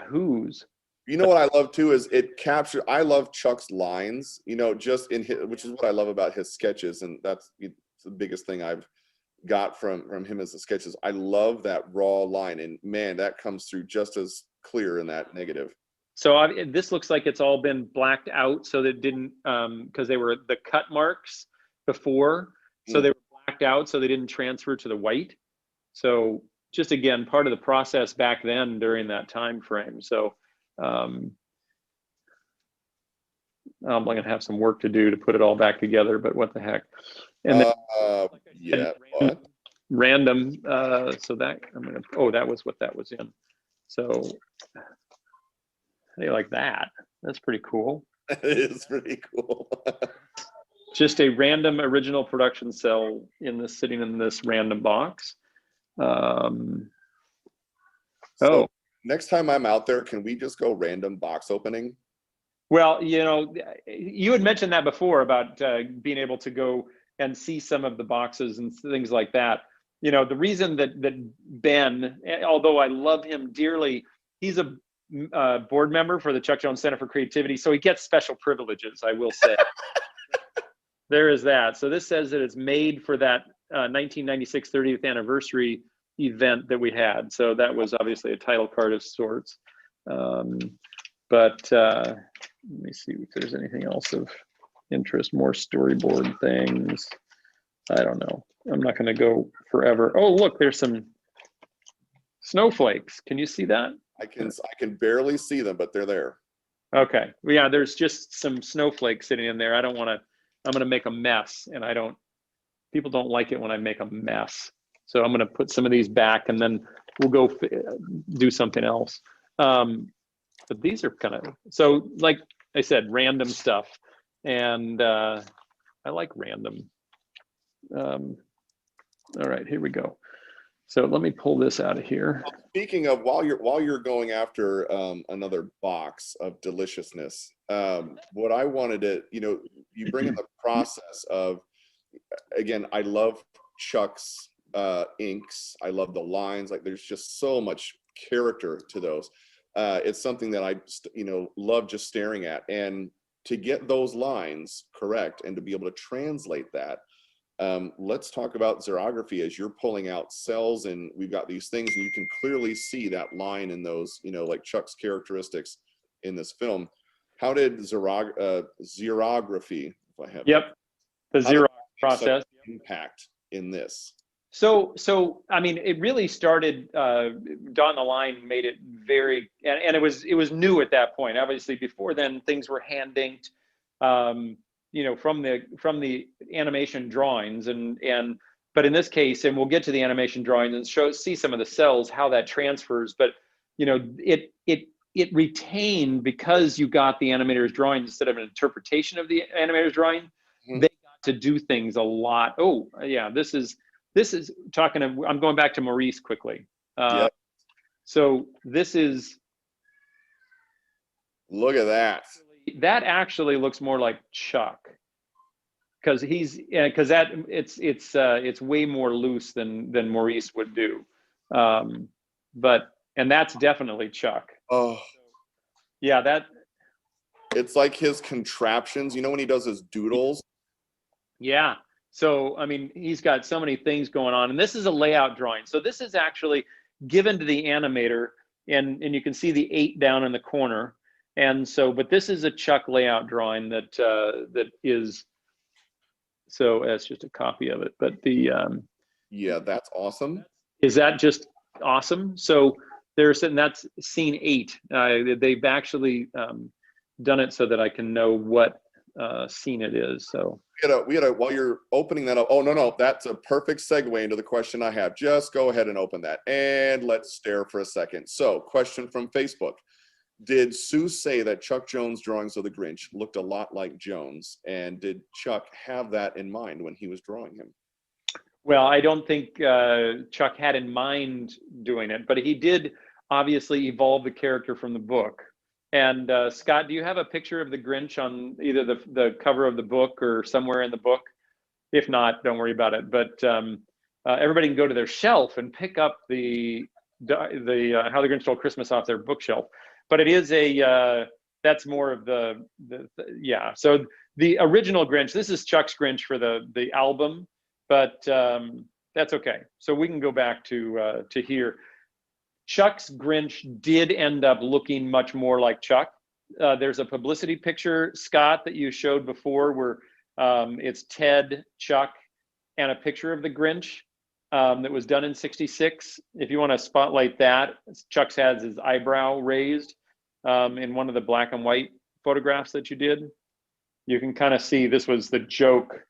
who's. You know what I love too is it captured. I love Chuck's lines. You know, just in his, which is what I love about his sketches, and that's the biggest thing I've got from him as the sketches. I love that raw line, and man, that comes through just as clear in that negative. So this looks like it's all been blacked out, so that it didn't, because they were the cut marks before, so they were blacked out, so they didn't transfer to the white. So just again, part of the process back then during that time frame. So I'm going to have some work to do to put it all back together, but what the heck. And then, yeah, random. So that I'm going to, oh, that was what that was in. So how do you like that? That's pretty cool. It is pretty cool. Just a random original production cell in this, sitting in this random box. So next time I'm out there, can we just go random box opening? Well, you know, you had mentioned that before about being able to go and see some of the boxes and things like that. You know, the reason that Ben, although I love him dearly, he's a board member for the Chuck Jones Center for Creativity, so he gets special privileges, I will say. There is that. So this says that it's made for that 1996 30th anniversary event that we had. So that was obviously a title card of sorts. But let me see if there's anything else of interest, more storyboard things. I don't know. I'm not going to go forever. Oh, look, there's some snowflakes. Can you see that? I can barely see them, but they're there. Okay. Well, yeah, there's just some snowflakes sitting in there. I don't want to, I'm going to make a mess, and people don't like it when I make a mess. So I'm going to put some of these back, and then we'll go do something else. But these are kind of, so like I said, random stuff. And I like random. All right, here we go. So let me pull this out of here. Speaking of, while you're going after another box of deliciousness, what I wanted to, you bring in the process of, again, I love Chuck's inks. I love the lines. Like, there's just so much character to those. It's something that I, love just staring at. And to get those lines correct and to be able to translate that, let's talk about xerography as you're pulling out cells, and we've got these things, and you can clearly see that line in those, like Chuck's characteristics in this film. How did xerography, if I have the Xerox process impact in this? So I mean, it really started, Don the Line made it very, and it was new at that point. Obviously, before then, things were hand inked, from the animation drawings, but in this case, and we'll get to the animation drawings and see some of the cells, how that transfers. But it retained, because you got the animator's drawings instead of an interpretation of the animator's drawing. They got to do things a lot. Oh yeah, this is talking of, I'm going back to Maurice quickly. So this is, look at that. That actually looks more like Chuck, because it's way more loose than Maurice would do. And that's definitely Chuck. Oh yeah, it's like his contraptions, when he does his doodles. Yeah. So, I mean, he's got so many things going on, and this is a layout drawing. So this is actually given to the animator, and you can see the 8 down in the corner. And so, but this is a Chuck layout drawing that is, so that's just a copy of it. But yeah, that's awesome. Is that just awesome? So and that's scene 8. They've actually done it so that I can know what scene it is. So we had a while you're opening that up. Oh no, that's a perfect segue into the question I have. Just go ahead and open that, and let's stare for a second. So, question from Facebook: did Sue say that Chuck Jones' drawings of the Grinch looked a lot like Jones, and did Chuck have that in mind when he was drawing him? Well, I don't think Chuck had in mind doing it, but he did obviously evolve the character from the book. And Scott, do you have a picture of the Grinch on either the cover of the book or somewhere in the book? If not, don't worry about it. But everybody can go to their shelf and pick up the How the Grinch Stole Christmas off their bookshelf. But it is that's more of yeah. So the original Grinch, this is Chuck's Grinch for the album, but that's okay. So we can go back to here. Chuck's Grinch did end up looking much more like Chuck. There's a publicity picture, Scott, that you showed before where it's Ted, Chuck, and a picture of the Grinch that was done in '66. If you want to spotlight that, Chuck has his eyebrow raised in one of the black and white photographs that you did. You can kind of see this was the joke.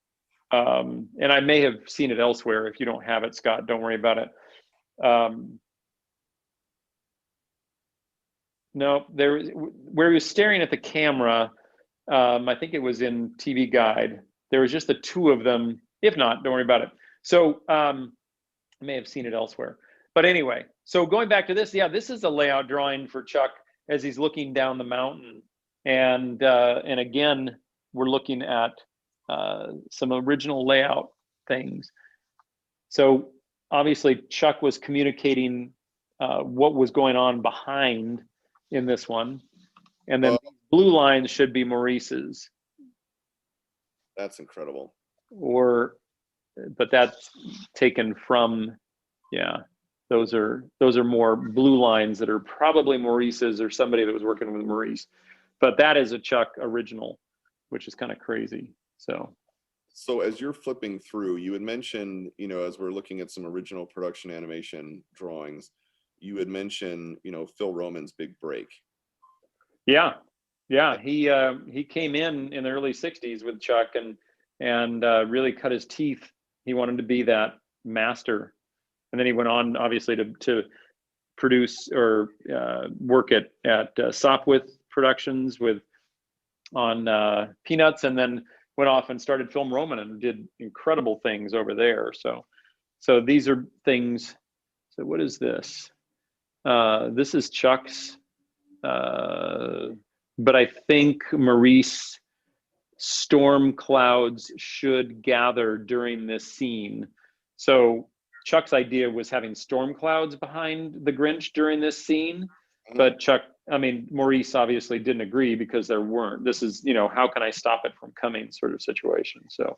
And I may have seen it elsewhere. If you don't have it, Scott, don't worry about it. No, where he was staring at the camera, I think it was in TV Guide. There was just the 2 of them. If not, don't worry about it. So I may have seen it elsewhere. But anyway, so going back to this, yeah, this is a layout drawing for Chuck as he's looking down the mountain. And again, we're looking at some original layout things. So obviously Chuck was communicating what was going on behind in this one, and then blue lines should be Maurice's. That's incredible. But that's taken from, yeah. Those are more blue lines that are probably Maurice's or somebody that was working with Maurice. But that is a Chuck original, which is kind of crazy. So as you're flipping through, you had mentioned, as we're looking at some original production animation drawings, you had mentioned, Phil Roman's big break. Yeah. He came in the early '60s with Chuck and really cut his teeth. He wanted to be that master, and then he went on, obviously, to produce or work at Sopwith Productions on Peanuts, and then went off and started Film Roman and did incredible things over there. So So these are things. So what is this? This is Chuck's, but I think Maurice, storm clouds should gather during this scene. So Chuck's idea was having storm clouds behind the Grinch during this scene, but Maurice obviously didn't agree because there weren't. This is, how can I stop it from coming sort of situation. So,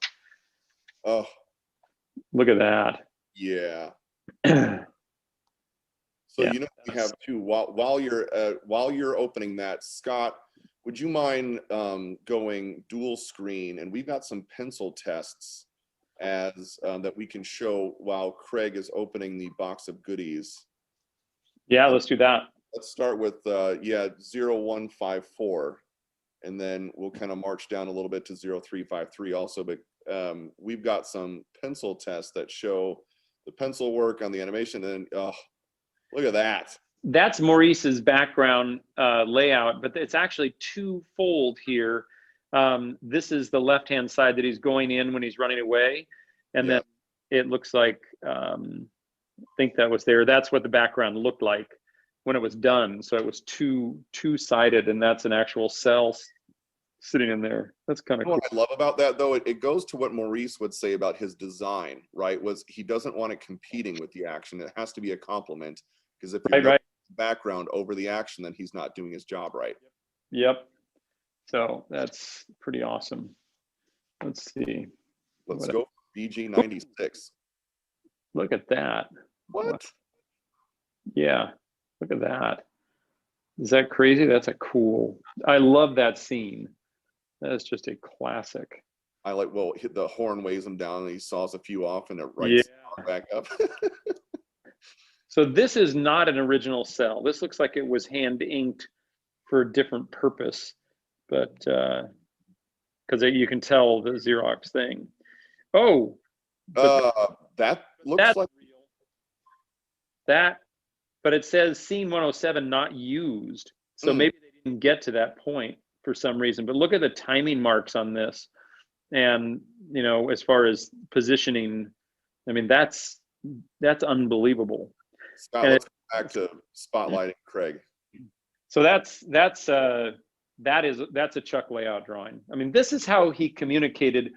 oh, look at that. Yeah. So Yeah. We have too. While you're opening that, Scott, would you mind going dual screen? And we've got some pencil tests as that we can show while Craig is opening the box of goodies. Yeah, let's do that. Let's start with 0154, and then we'll kind of march down a little bit to 0353 also. But we've got some pencil tests that show the pencil work on the animation, and look at that. That's Maurice's background layout, but it's actually twofold here. This is the left-hand side that he's going in when he's running away, and then it looks like, I think that was there. That's what the background looked like when it was done. So it was two-sided, and that's an actual cell sitting in there. That's kind of cool. What I love about that, though, it goes to what Maurice would say about his design, right? Was he doesn't want it competing with the action. It has to be a complement, because if you're background over the action, then he's not doing his job right. Yep. So that's pretty awesome. Let's see. Let's go BG96. Look at that. What? Yeah. Look at that. Is that crazy? That's a cool. I love that scene. That's just a classic. I like, well, the horn weighs him down and he saws a few off and it writes back up. So this is not an original cell. This looks like it was hand inked for a different purpose, but because you can tell the Xerox thing. Oh, that looks like real. That, but it says scene 107 not used. So maybe they didn't get to that point for some reason. But look at the timing marks on this, and as far as positioning, I mean that's unbelievable. Scott, let's go back to spotlighting Craig. So that's a Chuck layout drawing. I mean, this is how he communicated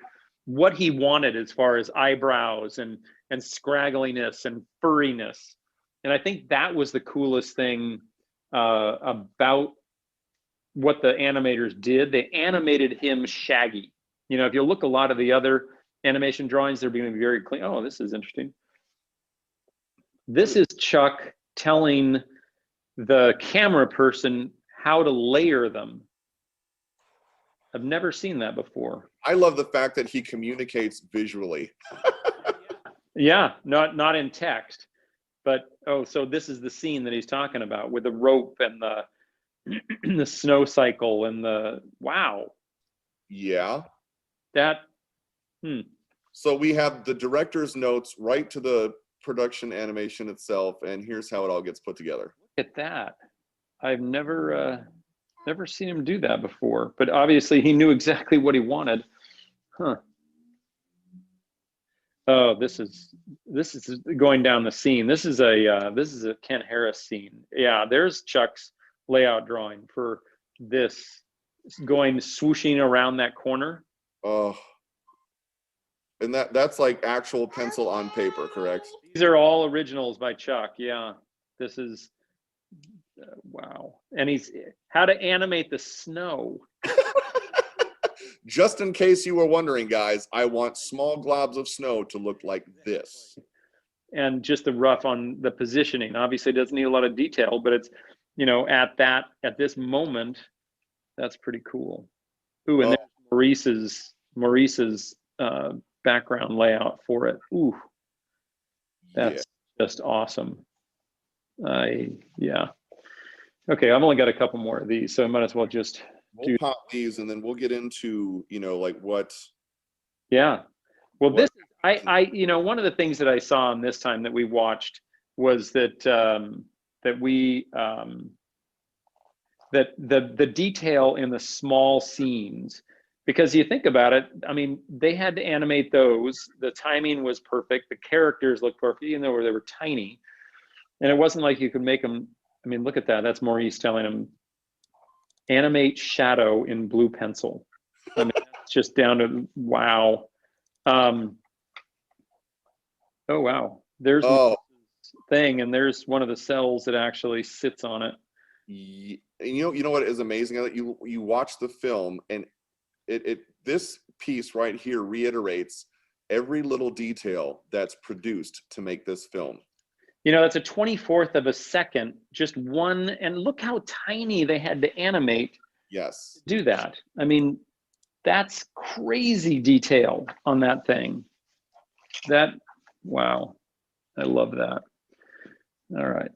what he wanted as far as eyebrows and scraggliness and furriness. And I think that was the coolest thing about what the animators did. They animated him shaggy. If you look a lot of the other animation drawings, they're being very clean. Oh, this is interesting. This is Chuck telling the camera person how to layer them. I've never seen that before. I love the fact that he communicates visually. Yeah, not in text, but so this is the scene that he's talking about with the rope and the snow cycle and the wow. Yeah. That. So we have the director's notes right to the production animation itself, and here's how it all gets put together. Look at that. I've never seen him do that before, but obviously he knew exactly what he wanted. Huh. Oh, this is going down the scene. This is a Ken Harris scene. Yeah, there's Chuck's layout drawing for this, going swooshing around that corner. Oh. And that's like actual pencil on paper, correct? These are all originals by Chuck. Yeah, this is wow. And he's how to animate the snow. Just in case you were wondering, guys, I want small globs of snow to look like this. And just the rough on the positioning. Obviously, it doesn't need a lot of detail, but it's at this moment, that's pretty cool. Ooh, and there's Maurice's background layout for it. Ooh, that's just awesome. Yeah. Okay, I've only got a couple more of these, so I might as well just pop these, and then we'll get into like what. Yeah. Well, this I one of the things that I saw on this time that we watched was that that the detail in the small scenes Because you think about it, I mean, they had to animate those. The timing was perfect. The characters looked perfect, even though they were tiny. And it wasn't like you could make them. I mean, look at that. That's Maurice telling him, animate shadow in blue pencil. I mean, that's just down to wow. Oh wow. There's one thing, and there's one of the cells that actually sits on it. You know what is amazing? You watch the film, and this piece right here reiterates every little detail that's produced to make this film. You know, that's a 24th of a second, just one, and look how tiny they had to animate. Yes. To do that. I mean, that's crazy detail on that thing. Wow. I love that. All right.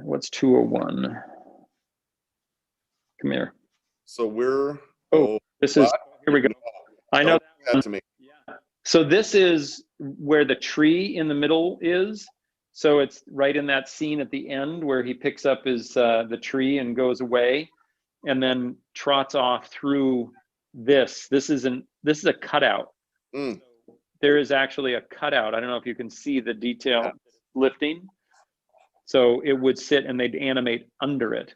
What's 201? Come here. So we're this is here we go. I know that to me. Yeah. So this is where the tree in the middle is. So it's right in that scene at the end where he picks up his the tree and goes away, and then trots off through this. This is a cutout. Mm. There is actually a cutout. I don't know if you can see the detail lifting. So it would sit and they'd animate under it.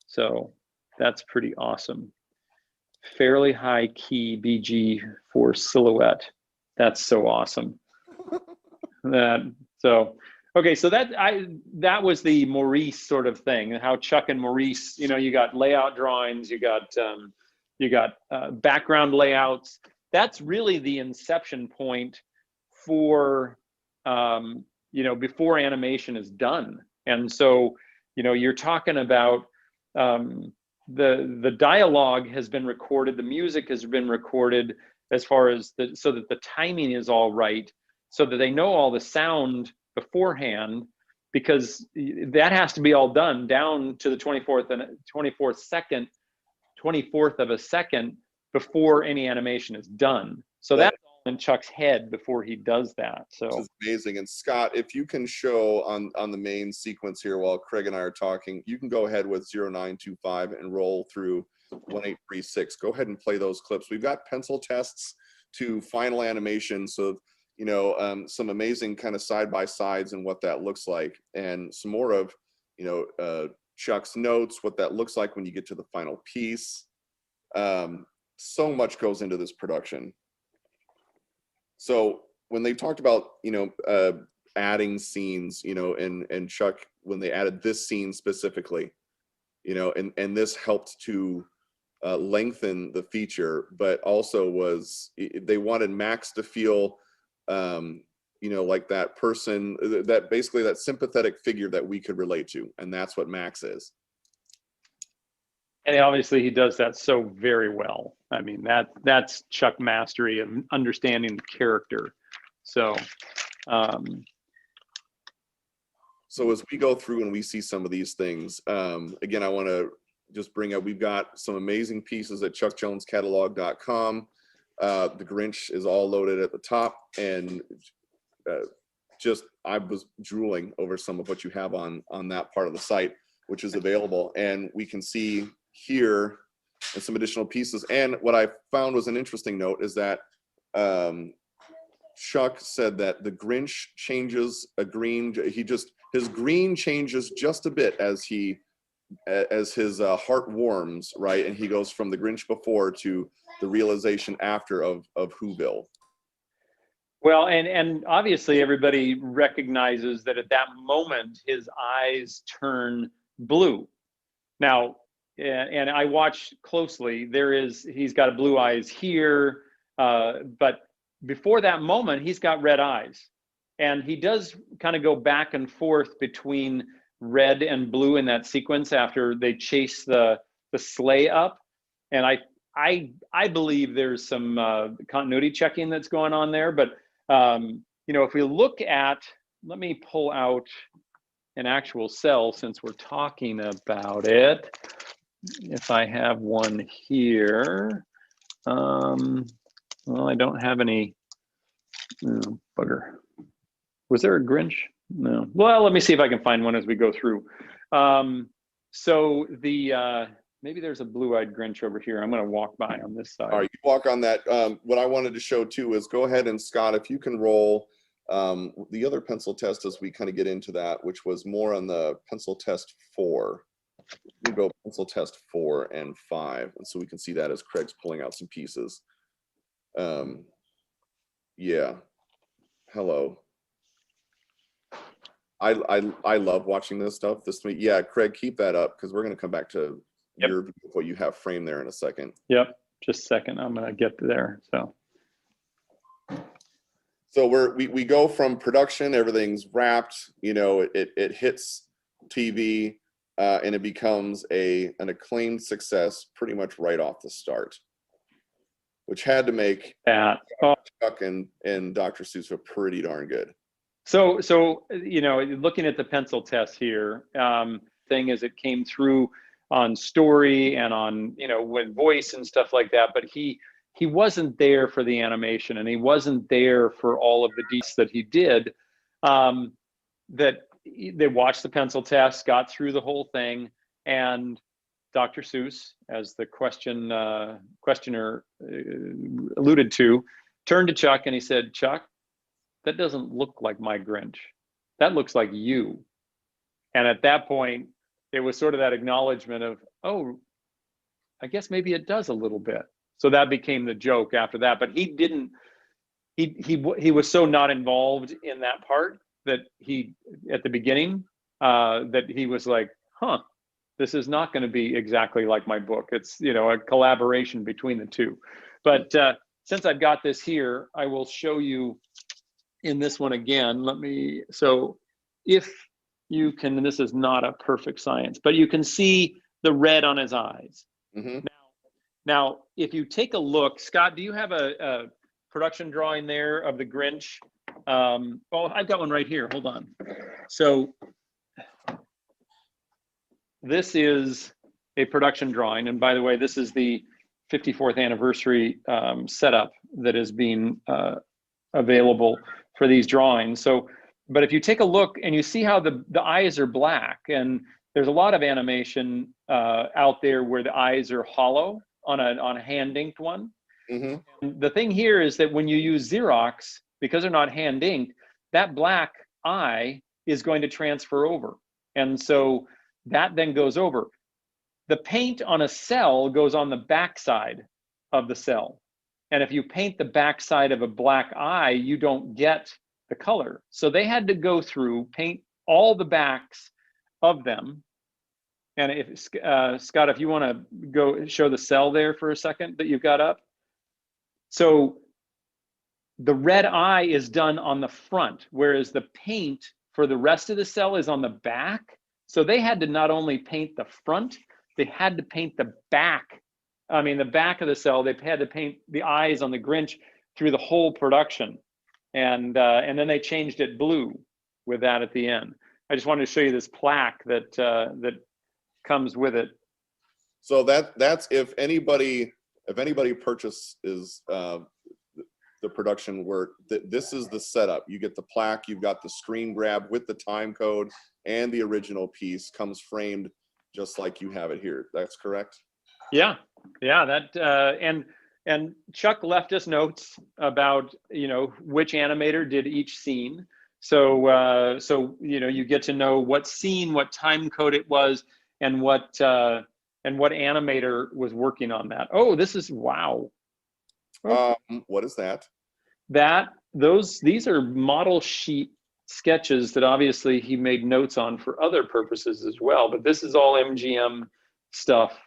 So that's pretty awesome. Fairly high key BG for silhouette. That's so awesome. Okay, so that was the Maurice sort of thing, how Chuck and Maurice, you know, you got layout drawings, you got background layouts. That's really the inception point for you know, before animation is done. And so, you know, you're talking about the dialogue has been recorded, the music has been recorded, as far as so that the timing is all right, so that they know all the sound beforehand, because that has to be all done down to the 24th of a second before any animation is done. So that's all in Chuck's head before he does that. So which is amazing. And Scott, if you can show on the main sequence here while Craig and I are talking, you can go ahead with 0925 and roll through 1836. Go ahead and play those clips. We've got pencil tests to final animation, so you know, some amazing kind of side-by-sides and what that looks like, and some more of, you know, Chuck's notes, what that looks like when you get to the final piece. So much goes into this production. So when they talked about, you know, adding scenes, you know, and Chuck, when they added this scene specifically, you know, and this helped to lengthen the feature, but also they wanted Max to feel, you know, like that person, that basically that sympathetic figure that we could relate to, and that's what Max is. And obviously he does that so very well. I mean, that's Chuck mastery of understanding the character. So so as we go through and we see some of these things, again, I want to just bring up, we've got some amazing pieces at chuckjonescatalog.com. The Grinch is all loaded at the top, and I was drooling over some of what you have on that part of the site, which is available, and we can see here and some additional pieces. And what I found was an interesting note is that Chuck said that the Grinch changes his green changes just a bit as his heart warms, right? And he goes from the Grinch before to the realization after of Whoville. Well, and obviously everybody recognizes that at that moment his eyes turn blue. Now, and I watched closely, he's got blue eyes here, but before that moment he's got red eyes, and he does kind of go back and forth between red and blue in that sequence after they chase the sleigh up. And I believe there's some continuity checking that's going on there, but you know, if we look at, let me pull out an actual cell since we're talking about it. If I have one here, well, I don't have any. Oh, bugger. Was there a Grinch? No. Well, let me see if I can find one as we go through. So the maybe there's a blue-eyed Grinch over here. I'm going to walk by on this side. All right, you walk on that. What I wanted to show too is go ahead and Scott, if you can roll the other pencil test as we kind of get into that, which was more on the pencil test 4. We go pencil test 4 and 5, and so we can see that as Craig's pulling out some pieces. Yeah. Hello. I love watching this stuff. Yeah, Craig, keep that up because we're going to come back to your view of what you have framed there in a second. Yep, just a second. I'm going to get there. So we go from production, everything's wrapped, you know, it hits TV, and it becomes an acclaimed success pretty much right off the start, which had to make Chuck and Dr. Seuss feel pretty darn good. So you know, looking at the pencil test here, thing is it came through on story and on, you know, with voice and stuff like that, but he wasn't there for the animation, and he wasn't there for all of the details that he did. That they watched the pencil test, got through the whole thing, and Dr. Seuss, as the questioner alluded to, turned to Chuck and he said, "Chuck, that doesn't look like my Grinch. That looks like you." And at that point, it was sort of that acknowledgement of, oh, I guess maybe it does a little bit. So that became the joke after that. But he didn't, he was so not involved in that part that he, at the beginning, that he was like, huh, this is not going to be exactly like my book. It's, you know, a collaboration between the two. But since I've got this here, I will show you in this one again. So if you can, and this is not a perfect science, but you can see the red on his eyes. Mm-hmm. Now, if you take a look, Scott, do you have a production drawing there of the Grinch? Well, I've got one right here. Hold on. So this is a production drawing. And by the way, this is the 54th anniversary setup that is being available for these drawings. So, but if you take a look and you see how the eyes are black, and there's a lot of animation out there where the eyes are hollow on a hand inked one. Mm-hmm. And the thing here is that when you use Xerox, because they're not hand inked, that black eye is going to transfer over. And so that then goes over. The paint on a cell goes on the back side of the cell. And if you paint the backside of a black eye, you don't get the color. So they had to go through, paint all the backs of them. And if Scott, if you want to go show the cell there for a second that you've got up. So the red eye is done on the front, whereas the paint for the rest of the cell is on the back. So they had to not only paint the front, they had to paint the back. I mean, the back of the cell, they had to paint the eyes on the Grinch through the whole production. And then they changed it blue with that at the end. I just wanted to show you this plaque that that comes with it. So that's if anybody purchases the production work, this is the setup. You get the plaque, you've got the screen grab with the time code, and the original piece comes framed just like you have it here. That's correct? Yeah, that and Chuck left us notes about, you know, which animator did each scene. So you know, you get to know what scene, what time code it was, and what animator was working on that. Oh, this is, wow. What is that? These are model sheet sketches that obviously he made notes on for other purposes as well, but this is all MGM stuff.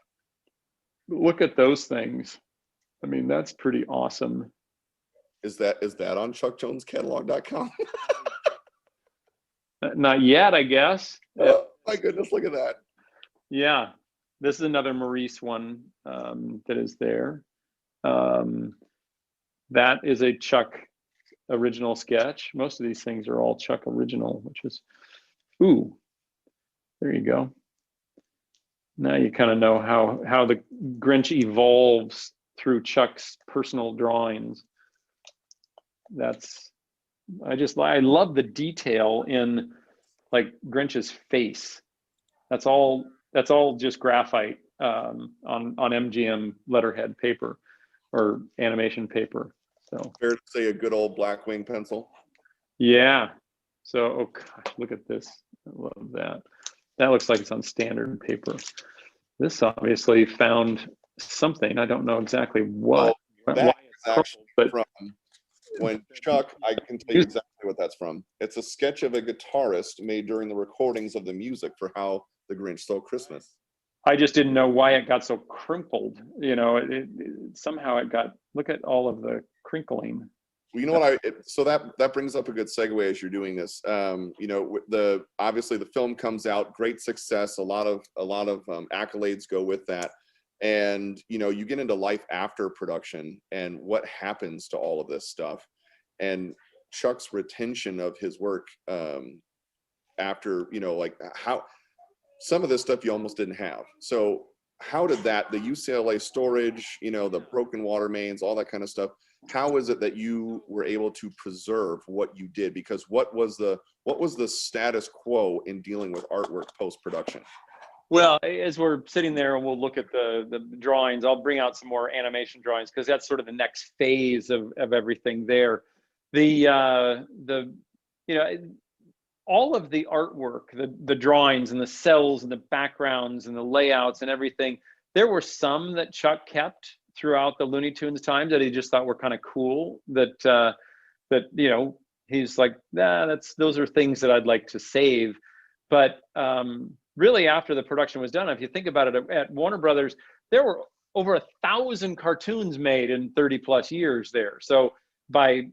Look at those things. I mean, that's pretty awesome. Is that on chuckjonescatalog.com? Not yet, I guess. Oh my goodness, look at that. Yeah, this is another Maurice one that is there. That is a Chuck original sketch. Most of these things are all Chuck original, which is, ooh, there you go. Now you kind of know how the Grinch evolves through Chuck's personal drawings. I love the detail in like Grinch's face. That's all just graphite. on MGM letterhead paper or animation paper. So fair to say a good old Blackwing pencil. Yeah. So, oh gosh, look at this. I love that. That looks like it's on standard paper. This obviously found something. I don't know exactly what. Well, why that is it's actually but from when Chuck, I can tell you exactly what that's from. It's a sketch of a guitarist made during the recordings of the music for How the Grinch Stole Christmas. I just didn't know why it got so crimpled. You know, somehow it got, look at all of the crinkling. Well, you know what? So that brings up a good segue as you're doing this. You know, obviously the film comes out, great success, a lot of accolades go with that, and you know, you get into life after production and what happens to all of this stuff, and Chuck's retention of his work after, you know, like how some of this stuff you almost didn't have. So how did the UCLA storage, you know, the broken water mains, all that kind of stuff, how is it that you were able to preserve what you did? Because what was the status quo in dealing with artwork post-production? Well, as we're sitting there and we'll look at the drawings, I'll bring out some more animation drawings because that's sort of the next phase of everything there. You know, all of the artwork, the drawings and the cells and the backgrounds and the layouts and everything, there were some that Chuck kept throughout the Looney Tunes times that he just thought were kind of cool, that you know, he's like, nah, those are things that I'd like to save. But really, after the production was done, if you think about it, at Warner Brothers, there were over 1,000 cartoons made in 30+ years there. So by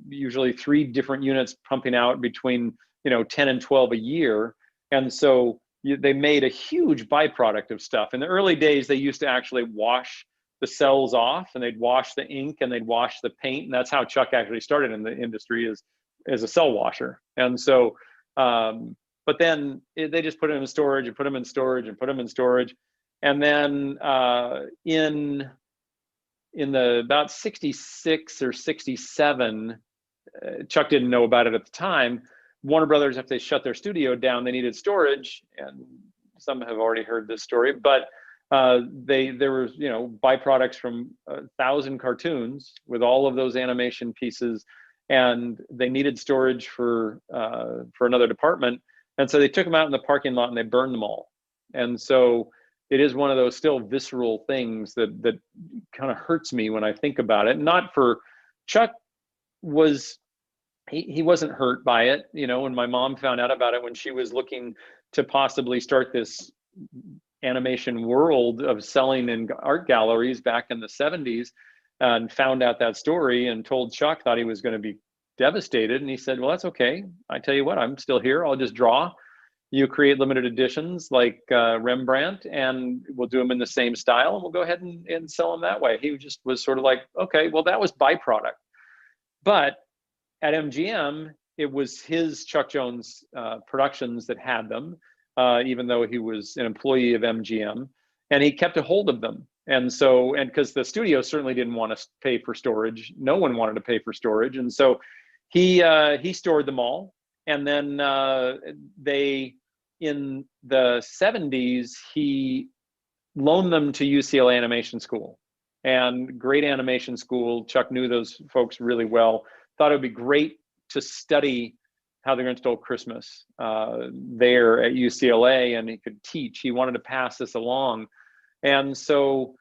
usually 3 different units pumping out between, you know, 10 and 12 a year. And so they made a huge byproduct of stuff. In the early days, they used to actually wash the cells off, and they'd wash the ink and they'd wash the paint. And that's how Chuck actually started in the industry, as a cell washer. And so, but then they just put them in storage and put them in storage and put them in storage. And then in the about 66 or 67, Chuck didn't know about it at the time. Warner Brothers, after they shut their studio down, they needed storage, and some have already heard this story, but there was, you know, byproducts from 1,000 cartoons with all of those animation pieces, and they needed storage for another department, and so they took them out in the parking lot and they burned them all. And so it is one of those still visceral things that kind of hurts me when I think about it. Not for Chuck he wasn't hurt by it. You know, when my mom found out about it, when she was looking to possibly start this animation world of selling in art galleries back in the 70s, and found out that story and told Chuck, thought he was going to be devastated. And he said, well, that's okay. I tell you what, I'm still here. I'll just draw. You create limited editions like Rembrandt, and we'll do them in the same style, and we'll go ahead and sell them that way. He just was sort of like, okay, well, that was byproduct. But at MGM, it was his Chuck Jones Productions that had them, even though he was an employee of MGM, and he kept a hold of them. And so, and because the studio certainly didn't want to pay for storage, no one wanted to pay for storage, and so he stored them all. And then in the 70s, he loaned them to UCLA Animation School, and great animation school. Chuck knew those folks really well. Thought it would be great to study How the Grinch Stole Christmas there at UCLA, and he could teach. He wanted to pass this along. And so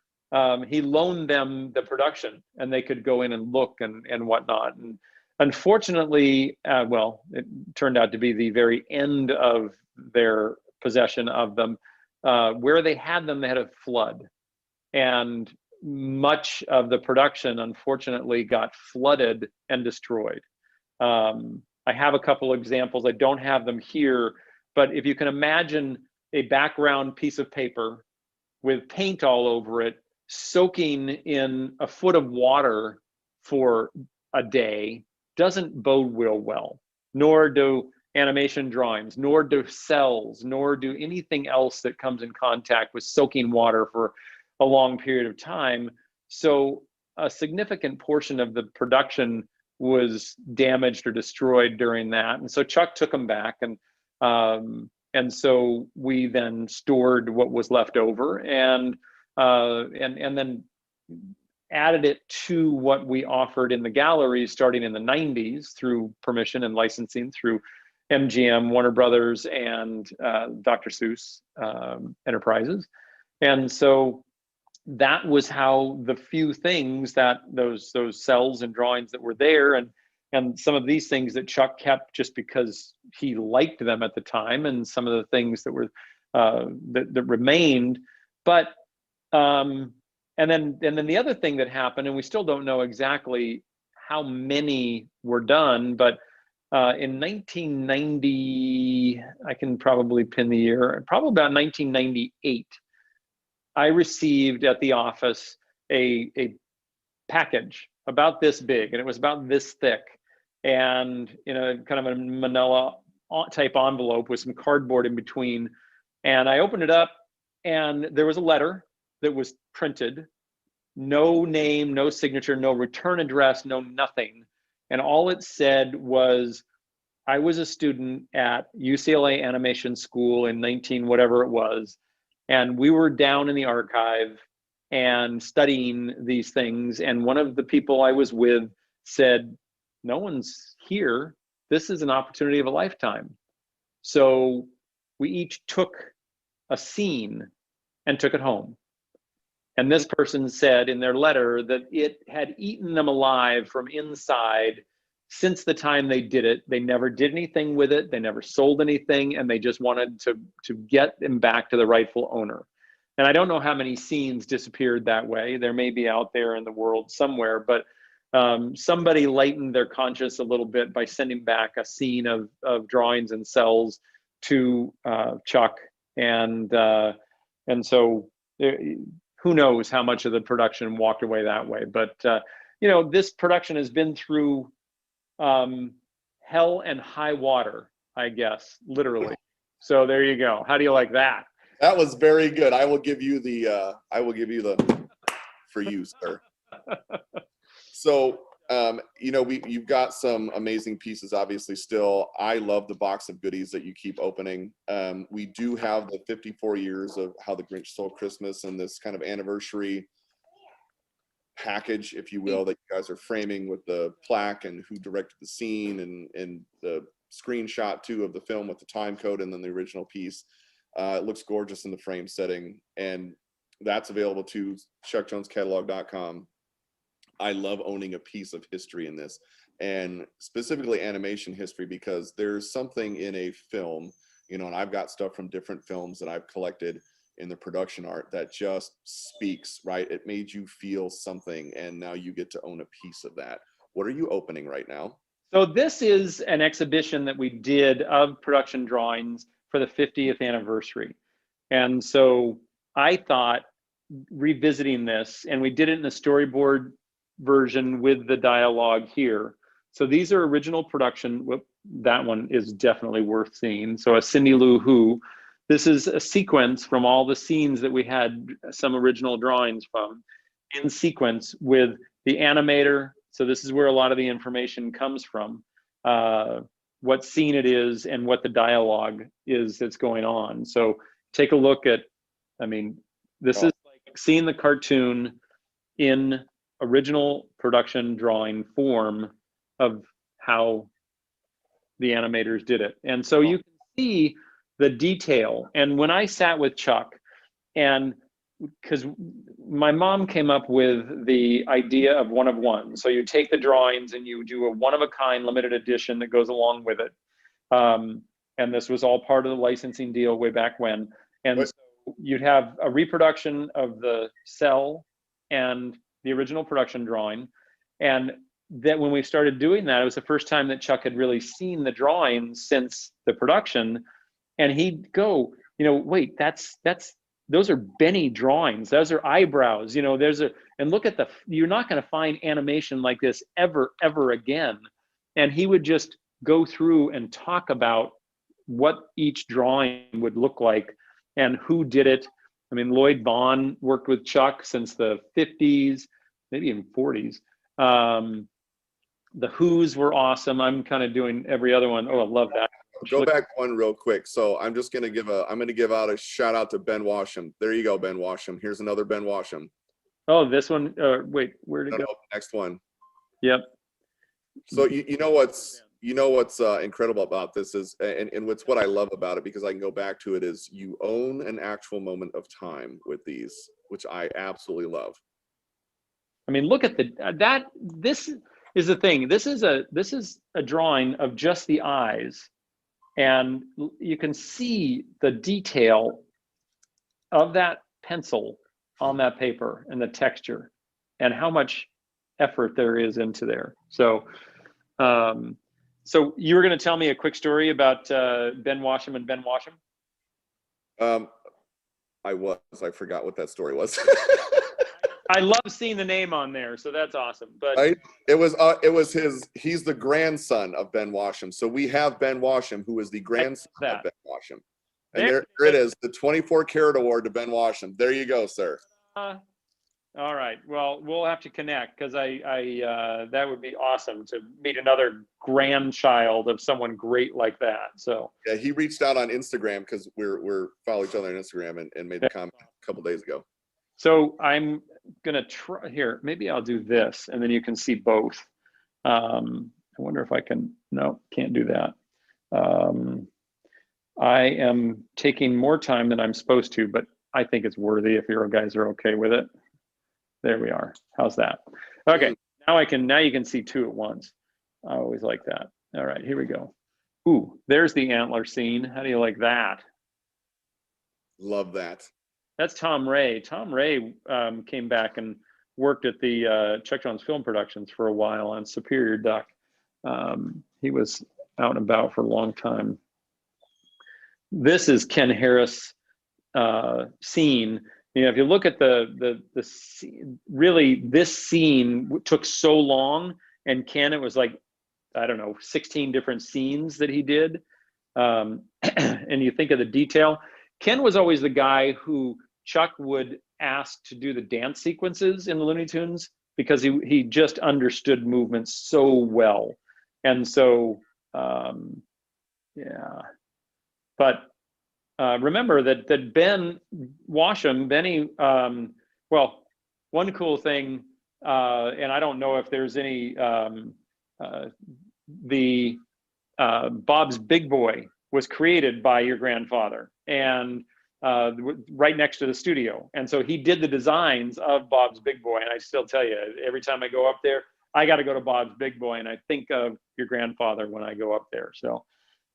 he loaned them the production, and they could go in and look and whatnot. And unfortunately, well, it turned out to be the very end of their possession of them. Where they had them, they had a flood. And much of the production, unfortunately, got flooded and destroyed. I have a couple examples. I don't have them here, but if you can imagine a background piece of paper with paint all over it, soaking in a foot of water for a day, doesn't bode real well, nor do animation drawings, nor do cells, nor do anything else that comes in contact with soaking water for a long period of time. So a significant portion of the production was damaged or destroyed during that. And so Chuck took them back, and And so we then stored what was left over and then added it to what we offered in the galleries starting in the 90s through permission and licensing through MGM, Warner Brothers, and Dr. Seuss Enterprises. And so that was how the few things that those cells and drawings that were there, and some of these things that Chuck kept just because he liked them at the time, and some of the things that were that remained. But and then the other thing that happened, and we still don't know exactly how many were done, but in 1990, I can probably pin the year, probably about 1998, I received at the office a package about this big, and it was about this thick, and in a kind of a manila type envelope with some cardboard in between. And I opened it up, and there was a letter that was printed, no name, no signature, no return address, no nothing. And all it said was, I was a student at UCLA Animation School in 19 whatever it was, and we were down in the archive and studying these things. And one of the people I was with said, no one's here. This is an opportunity of a lifetime. So we each took a scene and took it home. And this person said in their letter that it had eaten them alive from inside since the time they did it. They never did anything with it. They never sold anything, and they just wanted to get them back to the rightful owner. And I don't know how many scenes disappeared that way. There may be out there in the world somewhere, but somebody lightened their conscience a little bit by sending back a scene of drawings and cells to Chuck. And so who knows how much of the production walked away that way. But, you know, this production has been through hell and high water, I guess, literally. So there you go. How do you like that? That was very good. I will give you the for you, sir. So, you know, you've got some amazing pieces, obviously, still. I love the box of goodies that you keep opening. We do have the 54 years of How the Grinch Stole Christmas and this kind of anniversary package, if you will, that you guys are framing with the plaque and who directed the scene and the screenshot too of the film with the time code and then the original piece. It looks gorgeous in the frame setting, and that's available to chuckjonescatalog.com. I love owning a piece of history in this, and specifically animation history, because there's something in a film, you know, and I've got stuff from different films that I've collected in the production art that just speaks, right? It made you feel something, and now you get to own a piece of that. What are you opening right now? So this is an exhibition that we did of production drawings for the 50th anniversary. And so I thought revisiting this, and we did it in the storyboard version with the dialogue here. So these are original production. Whoop, that one is definitely worth seeing. So a Cindy Lou Who. This is a sequence from all the scenes that we had some original drawings from in sequence with the animator. So this is where a lot of the information comes from, what scene it is and what the dialogue is that's going on. So take a look at, I mean, this is like seeing the cartoon in original production drawing form of how the animators did it. And so you can see the detail. And when I sat with Chuck, and because my mom came up with the idea of one of one. So you take the drawings and you do a one-of-a-kind limited edition that goes along with it. And this was all part of the licensing deal way back when. And so you'd have a reproduction of the cell and the original production drawing. And that when we started doing that, it was the first time that Chuck had really seen the drawings since the production. And he'd go, you know, wait, those are Benny drawings. Those are eyebrows, you know, and look at you're not going to find animation like this ever again. And he would just go through and talk about what each drawing would look like and who did it. I mean, Lloyd Bond worked with Chuck since the 50s, maybe even 40s. The Who's were awesome. I'm kind of doing every other one. Oh, I love that. Go back one real quick. So I'm just gonna give out a shout out to Ben Washam. There you go, Ben Washam. Here's another Ben Washam. Oh, this one. Wait, where'd it go? Next one. Yep. So you know what's incredible about this is, and what I love about it, because I can go back to it, is you own an actual moment of time with these, which I absolutely love. I mean, look at this is the thing. This is a drawing of just the eyes, and you can see the detail of that pencil on that paper and the texture and how much effort there is into there. So so you were going to tell me a quick story about Ben Washam and Ben Washam? I forgot what that story was. I love seeing the name on there, so that's awesome. But he's the grandson of Ben Washam. So we have Ben Washam, who is the grandson of Ben Washam. And there it is, the 24 Karat Award to Ben Washam. There you go, sir. All right. Well, we'll have to connect, because I that would be awesome to meet another grandchild of someone great like that. So yeah, he reached out on Instagram, because we're follow each other on Instagram, and made the comment a couple days ago. So I'm gonna try here. Maybe I'll do this, and then you can see both. I wonder if I can. No, can't do that. I am taking more time than I'm supposed to, but I think it's worthy if you guys are okay with it. There we are. How's that? Okay, now you can see two at once. I always like that. All right, here we go. Ooh, there's the antler scene. How do you like that? Love that. That's Tom Ray. Tom Ray came back and worked at the Chuck Jones Film Productions for a while on Superior Duck. He was out and about for a long time. This is Ken Harris scene. You know, if you look at the really, this scene took so long, and Ken, it was like, I don't know, 16 different scenes that he did. And you think of the detail. Ken was always the guy who Chuck would ask to do the dance sequences in the Looney Tunes, because he just understood movements so well. And so, yeah. But remember that Ben Washam, Benny, well, one cool thing, and I don't know if there's any, Bob's Big Boy was created by your grandfather, and right next to the studio. And so he did the designs of Bob's Big Boy. And I still tell you, every time I go up there, I got to go to Bob's Big Boy, and I think of your grandfather when I go up there. So,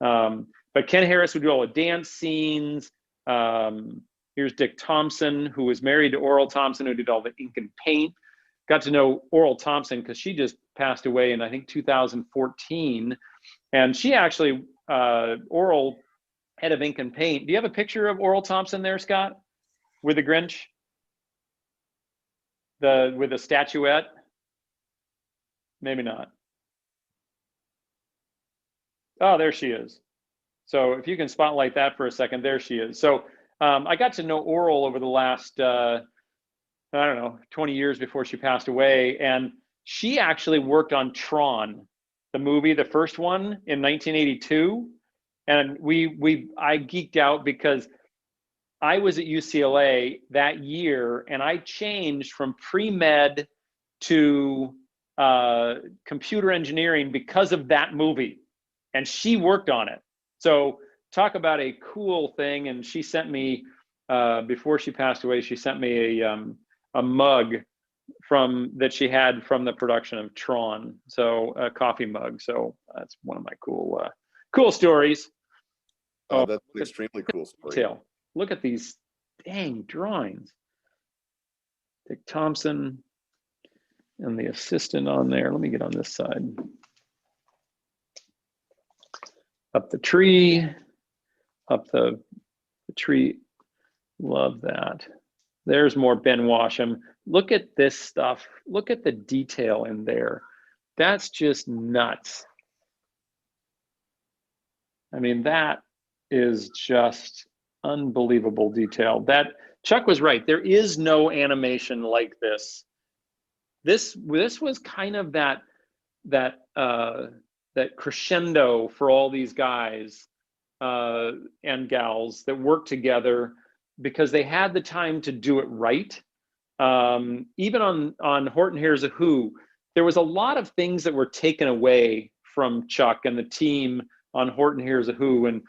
but Ken Harris would do all the dance scenes. Here's Dick Thompson, who was married to Oral Thompson, who did all the ink and paint. Got to know Oral Thompson because she just passed away in, I think, 2014. And she actually, Oral, head of ink and paint. Do you have a picture of Oral Thompson there, Scott, with the Grinch? With the statuette? Maybe not. Oh, there she is. So if you can spotlight that for a second, there she is. So I got to know Oral over the last, I don't know, 20 years before she passed away. And she actually worked on Tron, the movie, the first one in 1982. And I geeked out because I was at UCLA that year, and I changed from pre-med to computer engineering because of that movie. And she worked on it. So talk about a cool thing. And she sent me, before she passed away, she sent me a mug that she had from the production of Tron. So a coffee mug. So that's one of my cool stories. Oh, that's an extremely cool story. Detail. Look at these dang drawings. Dick Thompson and the assistant on there. Let me get on this side. Up the tree, up the tree. Love that. There's more Ben Washam. Look at this stuff. Look at the detail in there. That's just nuts. I mean, that is just unbelievable detail. That Chuck was right. There is no animation like this. This was kind of that crescendo for all these guys and gals that worked together because they had the time to do it right. Even on Horton Hears a Who, there was a lot of things that were taken away from Chuck and the team on Horton Hears a Who. And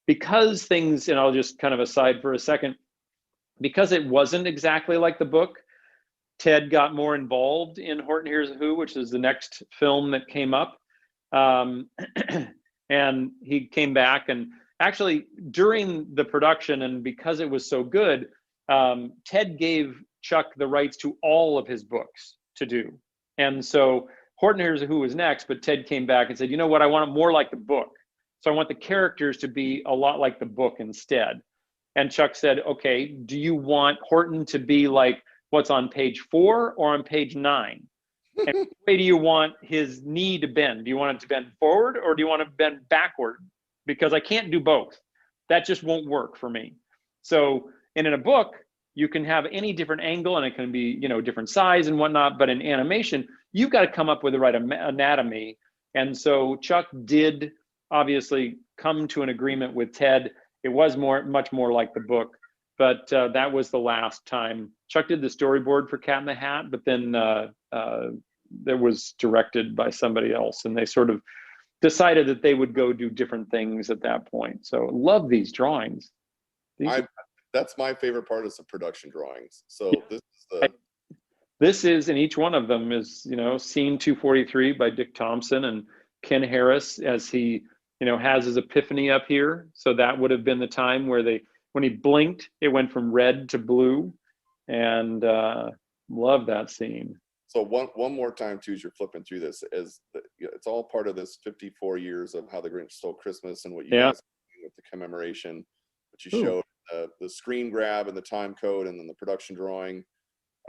because things, and I'll just kind of aside for a second, because it wasn't exactly like the book, Ted got more involved in Horton Hears a Who, which is the next film that came up. And he came back, and actually during the production, and because it was so good, Ted gave Chuck the rights to all of his books to do. And so Horton Hears a Who was next, but Ted came back and said, you know what, I want it more like the book. So I want the characters to be a lot like the book instead. And Chuck said, okay, do you want Horton to be like what's on page 4 or on page 9? And which way do you want his knee to bend? Do you want it to bend forward or do you want it to bend backward? Because I can't do both. That just won't work for me. So, and in a book, you can have any different angle and it can be, you know, different size and whatnot. But in animation, you've got to come up with the right anatomy. And so Chuck did obviously come to an agreement with Ted. It was much more like the book, but that was the last time. Chuck did the storyboard for Cat in the Hat, but then that was directed by somebody else, and they sort of decided that they would go do different things at that point. So love these drawings. That's my favorite part, is the production drawings. So this is, and each one of them is, you know, scene 243 by Dick Thompson and Ken Harris as he, you know, has his epiphany up here. So that would have been the time where when he blinked, it went from red to blue, and love that scene. So one more time too, as you're flipping through this, it's all part of this 54 years of How the Grinch Stole Christmas and what you guys did with the commemoration, what you showed, the screen grab and the time code, and then the production drawing.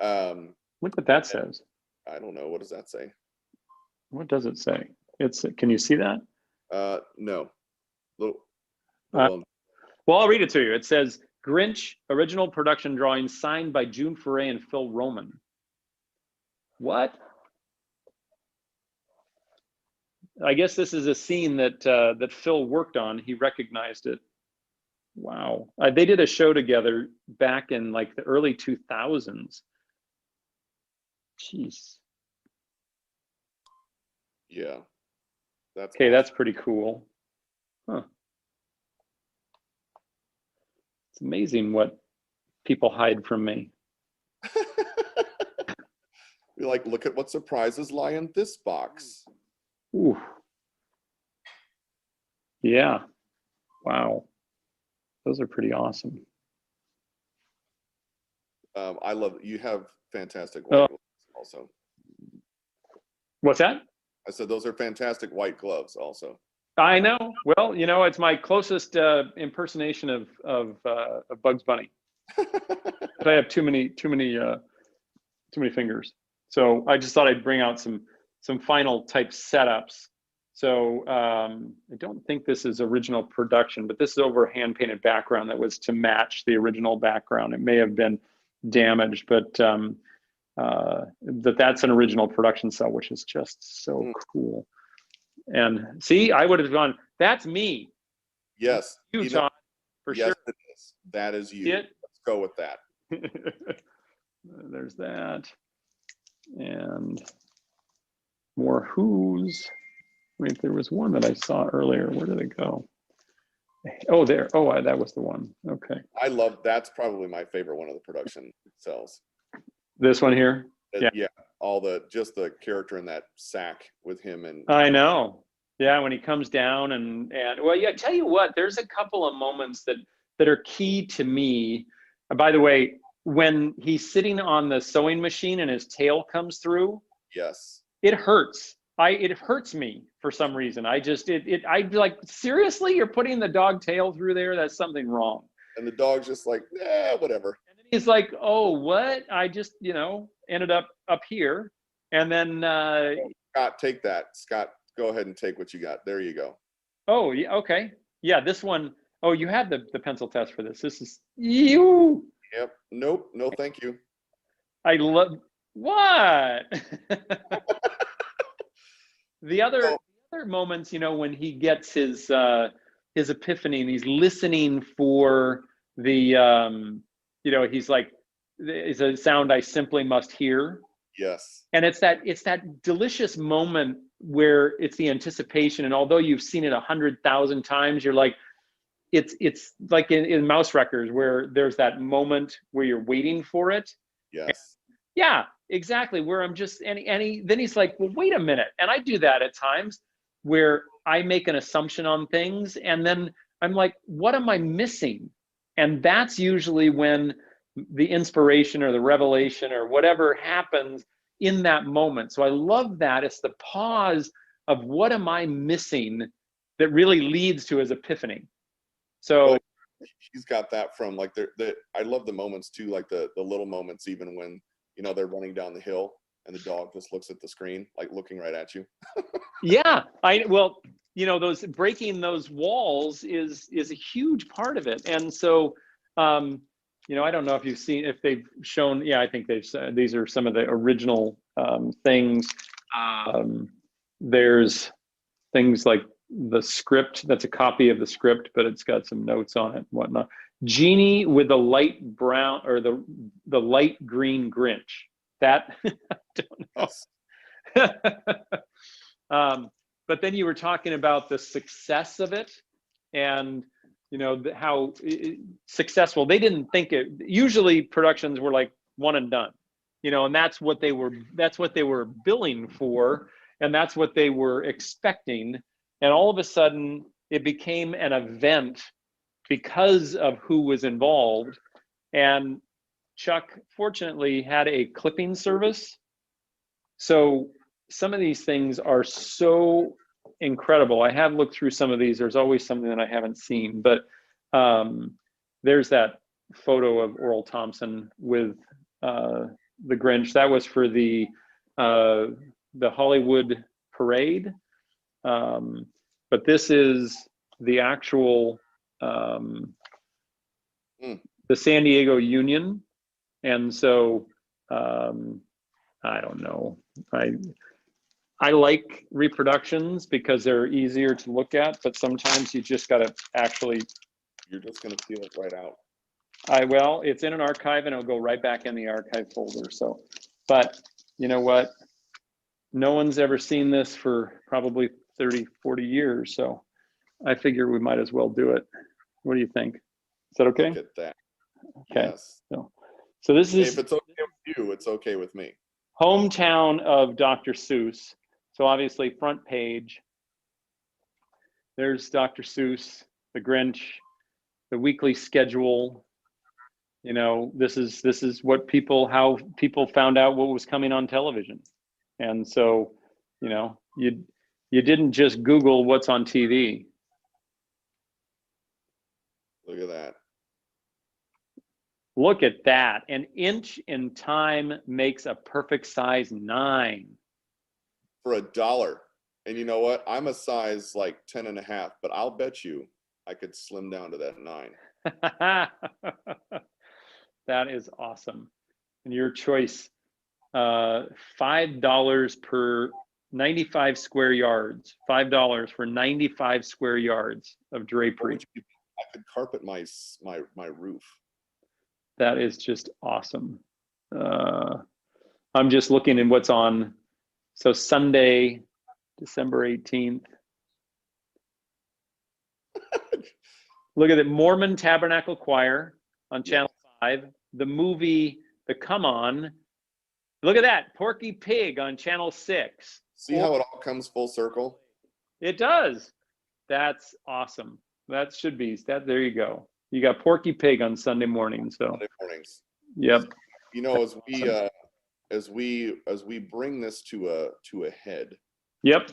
Look what that says. I don't know. What does that say? What does it say? Can you see that? No. Well, I'll read it to you. It says, Grinch original production drawings signed by June Foray and Phil Roman. What? I guess this is a scene that Phil worked on. He recognized it. Wow. They did a show together back in like the early 2000s. Jeez. Yeah. That's okay. awesome. That's pretty cool. Huh. It's amazing what people hide from me. You're like, look at what surprises lie in this box. Ooh. Yeah. Wow. Those are pretty awesome. I love you have fantastic white gloves also. What's that? I said those are fantastic white gloves also. I know. Well, you know, it's my closest impersonation of Bugs Bunny. But I have too many fingers. So I just thought I'd bring out some final type setups. So I don't think this is original production, but this is over a hand-painted background that was to match the original background. It may have been damaged, but that's an original production cell, which is just so cool. And see, I would have gone, that's me. Yes. You, Tom, for yes, sure. It is. That is you. Let's go with that. There's that. And more Who's. Wait, there was one that I saw earlier. Where did it go? Oh, there. Oh, that was the one. Okay. That's probably my favorite one of the production cells. This one here? Yeah. Just the character in that sack with him and. I know. Yeah, when he comes down and well, yeah, tell you what, there's a couple of moments that are key to me. By the way, when he's sitting on the sewing machine and his tail comes through. Yes. It hurts. It hurts me for some reason. I'd be like, seriously, you're putting the dog tail through there? That's something wrong. And the dog's just like, whatever. And then he's like, oh, what? I just, ended up here. And then Scott, take that. Scott, go ahead and take what you got. There you go. Oh, yeah, okay. Yeah, this one, oh, you had the pencil test for this. This is you. Yep. Nope. No, thank you. I love what? The other moments, when he gets his his epiphany, and he's listening for the, he's like, it's a sound I simply must hear. Yes. And it's that delicious moment where it's the anticipation, and although you've seen it 100,000 times, you're like, it's like in Mouse Wreckers, where there's that moment where you're waiting for it. Yes. Yeah, exactly. Where I'm just, then he's like, well, wait a minute. And I do that at times where I make an assumption on things, and then I'm like, what am I missing? And that's usually when the inspiration or the revelation or whatever happens in that moment. So I love that. It's the pause of what am I missing that really leads to his epiphany. So he's got that from like I love the moments too, like the little moments, even when, they're running down the hill and the dog just looks at the screen, like looking right at you. Yeah, those breaking those walls is a huge part of it. And so, I don't know if they've shown, I think these are some of the original things. There's things like the script, that's a copy of the script, but it's got some notes on it and whatnot. Genie with the light brown or the light green Grinch. That I don't know. But then you were talking about the success of it, and how successful. They didn't think it. Usually productions were like one and done, and that's what they were billing for, and that's what they were expecting. And all of a sudden, it became an event because of who was involved. And Chuck, fortunately, had a clipping service. So some of these things are so incredible. I have looked through some of these. There's always something that I haven't seen. But there's that photo of Earl Thompson with the Grinch. That was for the Hollywood parade. But this is the actual the San Diego Union. And so I don't know. I like reproductions because they're easier to look at, but sometimes you just gotta actually. You're just gonna feel it right out. Well, it's in an archive and it'll go right back in the archive folder. So, but you know what? No one's ever seen this for probably 30, 40 years. So I figure we might as well do it. What do you think? Is that okay? Look at that. Okay. Yes. So this is. If it's okay with you, it's okay with me. Hometown of Dr. Seuss. So obviously front page. There's Dr. Seuss, the Grinch, the weekly schedule. This is how people found out what was coming on television. And so, you didn't just Google what's on TV. Look at that. Look at that. An inch in time makes a perfect size 9. For $1. And you know what? I'm a size like 10.5, but I'll bet you I could slim down to that 9. That is awesome. And your choice, $5 per 95 square yards. $5 for 95 square yards of drapery. I could carpet my roof. That is just awesome. I'm just looking at what's on. So Sunday, December 18th. Look at it, Mormon Tabernacle Choir on Channel 5. The movie, The Come On. Look at that, Porky Pig on Channel 6. See how it all comes full circle? It does. That's awesome. That should be that. There you go. You got Porky Pig on Sunday morning. So Sunday mornings. Yep. As we bring this to a head. Yep.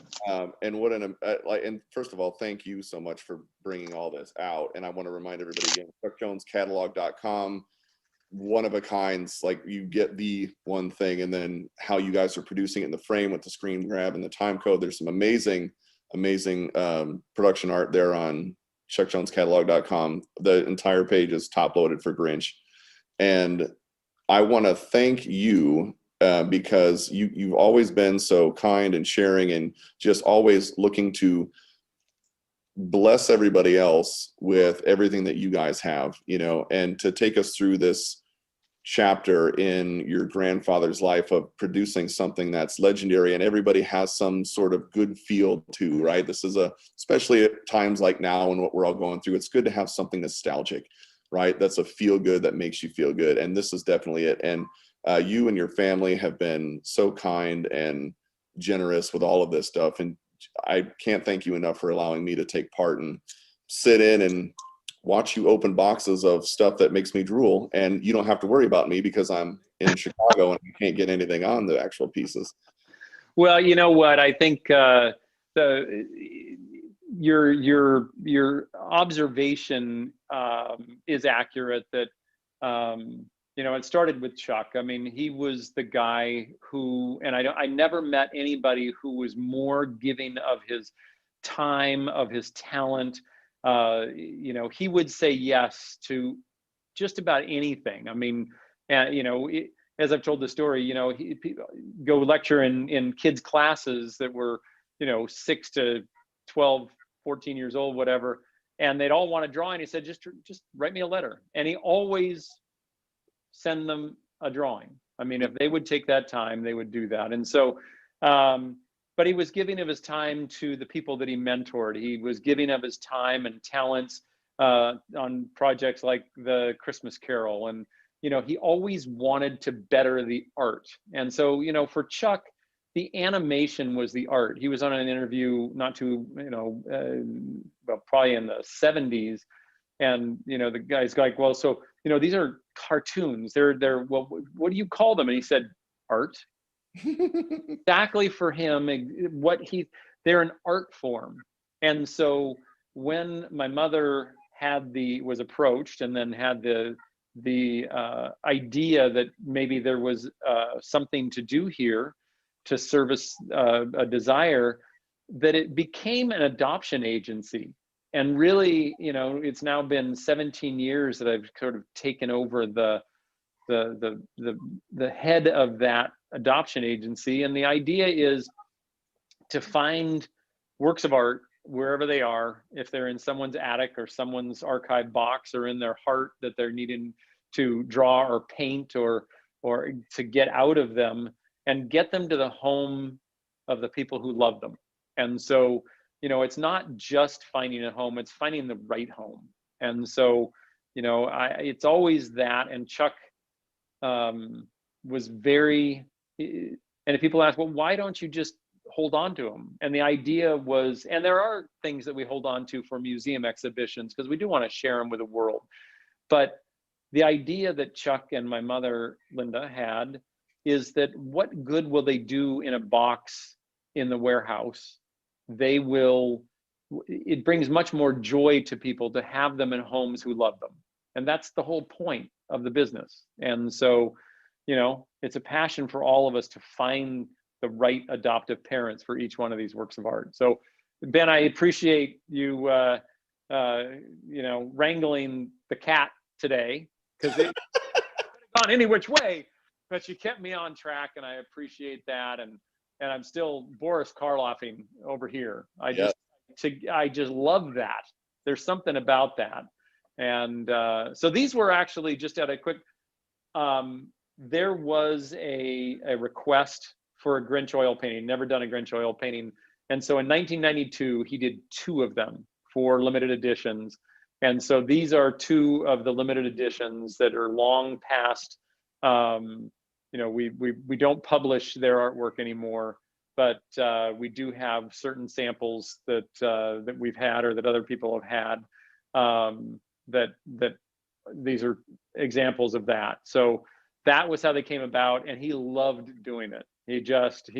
And first of all, thank you so much for bringing all this out. And I want to remind everybody again, ChuckJonesCatalog.com, one of a kinds. Like, you get the one thing, and then how you guys are producing it in the frame with the screen grab and the time code. There's some amazing production art there on ChuckJonesCatalog.com. The entire page is top loaded for Grinch, and I want to thank you. Because you've always been so kind and sharing, and just always looking to bless everybody else with everything that you guys have, and to take us through this chapter in your grandfather's life of producing something that's legendary, and everybody has some sort of good feel too, right? This is especially at times like now and what we're all going through, it's good to have something nostalgic, right? That's a feel good that makes you feel good. And this is definitely it. And you and your family have been so kind and generous with all of this stuff. And I can't thank you enough for allowing me to take part and sit in and watch you open boxes of stuff that makes me drool. And you don't have to worry about me because I'm in Chicago and I can't get anything on the actual pieces. Well, you know what? I think your observation is accurate. That it started with Chuck. I mean, he was the guy who, and I never met anybody who was more giving of his time, of his talent. He would say yes to just about anything. I mean, as I've told the story, he go lecture in kids' classes that were, 6 to 12, 14 years old, whatever, and they'd all want to draw, and he said, just write me a letter. And he always send them a drawing. I mean, if they would take that time, they would do that. And so, but he was giving of his time to the people that he mentored. He was giving of his time and talents on projects like the Christmas Carol. And, he always wanted to better the art. And so, for Chuck, the animation was the art. He was on an interview not too, probably in the 70s. And, the guy's like, well, so, these are cartoons. They're well, what do you call them? And he said, art. Exactly for him, they're an art form. And so when my mother was approached and then had the idea that maybe there was something to do here to service a desire, that it became an adoption agency. And really, it's now been 17 years that I've sort of taken over the head of that adoption agency. And the idea is to find works of art wherever they are, if they're in someone's attic or someone's archive box or in their heart that they're needing to draw or paint or to get out of them, and get them to the home of the people who love them. And so, it's not just finding a home, it's finding the right home. And so, it's always that. And Chuck was very, and if people ask, well, why don't you just hold on to them? And the idea was, and there are things that we hold on to for museum exhibitions because we do want to share them with the world. But the idea that Chuck and my mother, Linda, had is that what good will they do in a box in the warehouse? It brings much more joy to people to have them in homes who love them. And that's the whole point of the business. And so, it's a passion for all of us to find the right adoptive parents for each one of these works of art. So, Ben, I appreciate you, wrangling the cat today, because it could have gone any which way, but you kept me on track, and I appreciate that. And I'm still Boris Karloffing over here. I just love that. There's something about that. And so these were actually just at a quick, there was a request for a Grinch oil painting, never done a Grinch oil painting. And so in 1992, he did 2 of them for limited editions. And so these are 2 of the limited editions that are long past, we don't publish their artwork anymore, but we do have certain samples that we've had or that other people have had, that these are examples of that. So that was how they came about, and he loved doing it. He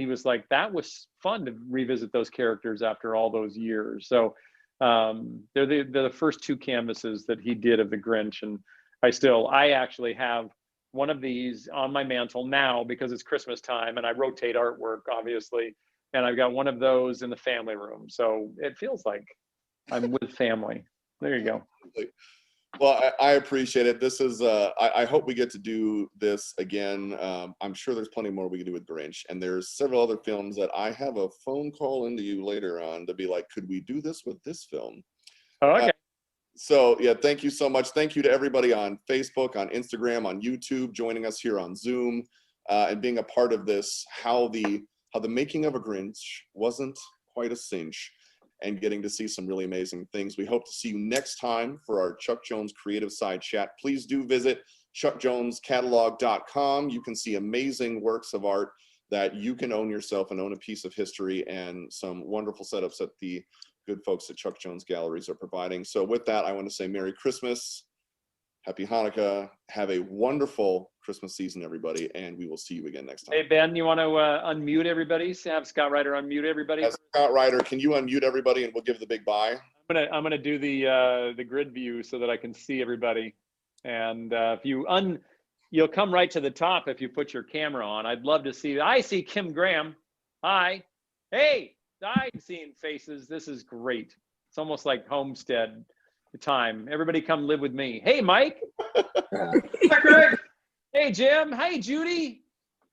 was like, that was fun to revisit those characters after all those years. So they're the first 2 canvases that he did of the Grinch. And I actually have one of these on my mantle now because it's Christmas time and I rotate artwork, obviously. And I've got one of those in the family room. So it feels like I'm with family. There you go. Well, I appreciate it. This is, I hope we get to do this again. I'm sure there's plenty more we can do with Grinch. And there's several other films that I have a phone call into you later on to be like, could we do this with this film? Oh, okay. So yeah, thank you so much. Thank you to everybody on Facebook, on Instagram, on YouTube, joining us here on Zoom, and being a part of this, how the making of a Grinch wasn't quite a cinch, and getting to see some really amazing things. We hope to see you next time for our Chuck Jones Creativeside Chat. Please do visit chuckjonescatalog.com. You can see amazing works of art that you can own yourself and own a piece of history, and some wonderful setups that the good folks at Chuck Jones Galleries are providing. So with that, I want to say Merry Christmas, Happy Hanukkah, have a wonderful Christmas season, everybody, and we will see you again next time. Hey, Ben, you want to unmute everybody? Have Scott Ryder unmute everybody? Scott Ryder, can you unmute everybody and we'll give the big bye? I'm gonna do the grid view so that I can see everybody. And if you'll come right to the top if you put your camera on. I'd love to see. I see Kim Graham. Hi. Hey, I'm seeing faces. This is great. It's almost like Homestead time. Everybody come live with me. Hey, Mike. Hi, Greg. Hey, Jim. Hey, Judy.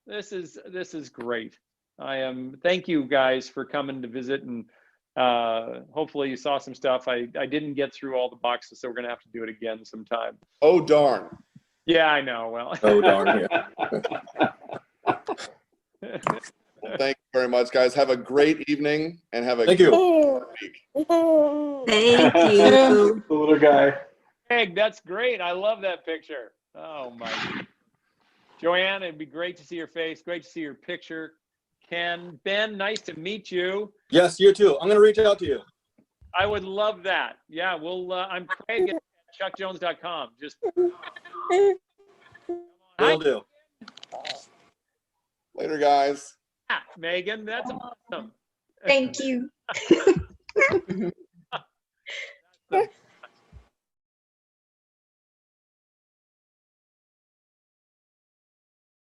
This is great. Thank you guys for coming to visit, and hopefully you saw some stuff. I didn't get through all the boxes, so we're gonna have to do it again sometime. Oh darn. Yeah, I know. Well. Oh darn. Yeah. Thank you very much, guys. Have a great evening and have a Thank good you. week. Thank you. The little guy. Greg, that's great. I love that picture. Oh my. Joanne, it'd be great to see your face. Great to see your picture. Ken, Ben, nice to meet you. Yes, you too. I'm going to reach out to you. I would love that. Yeah, I'm Craig at chuckjones.com. Just Will do. Later, guys. Megan, that's awesome. Thank you.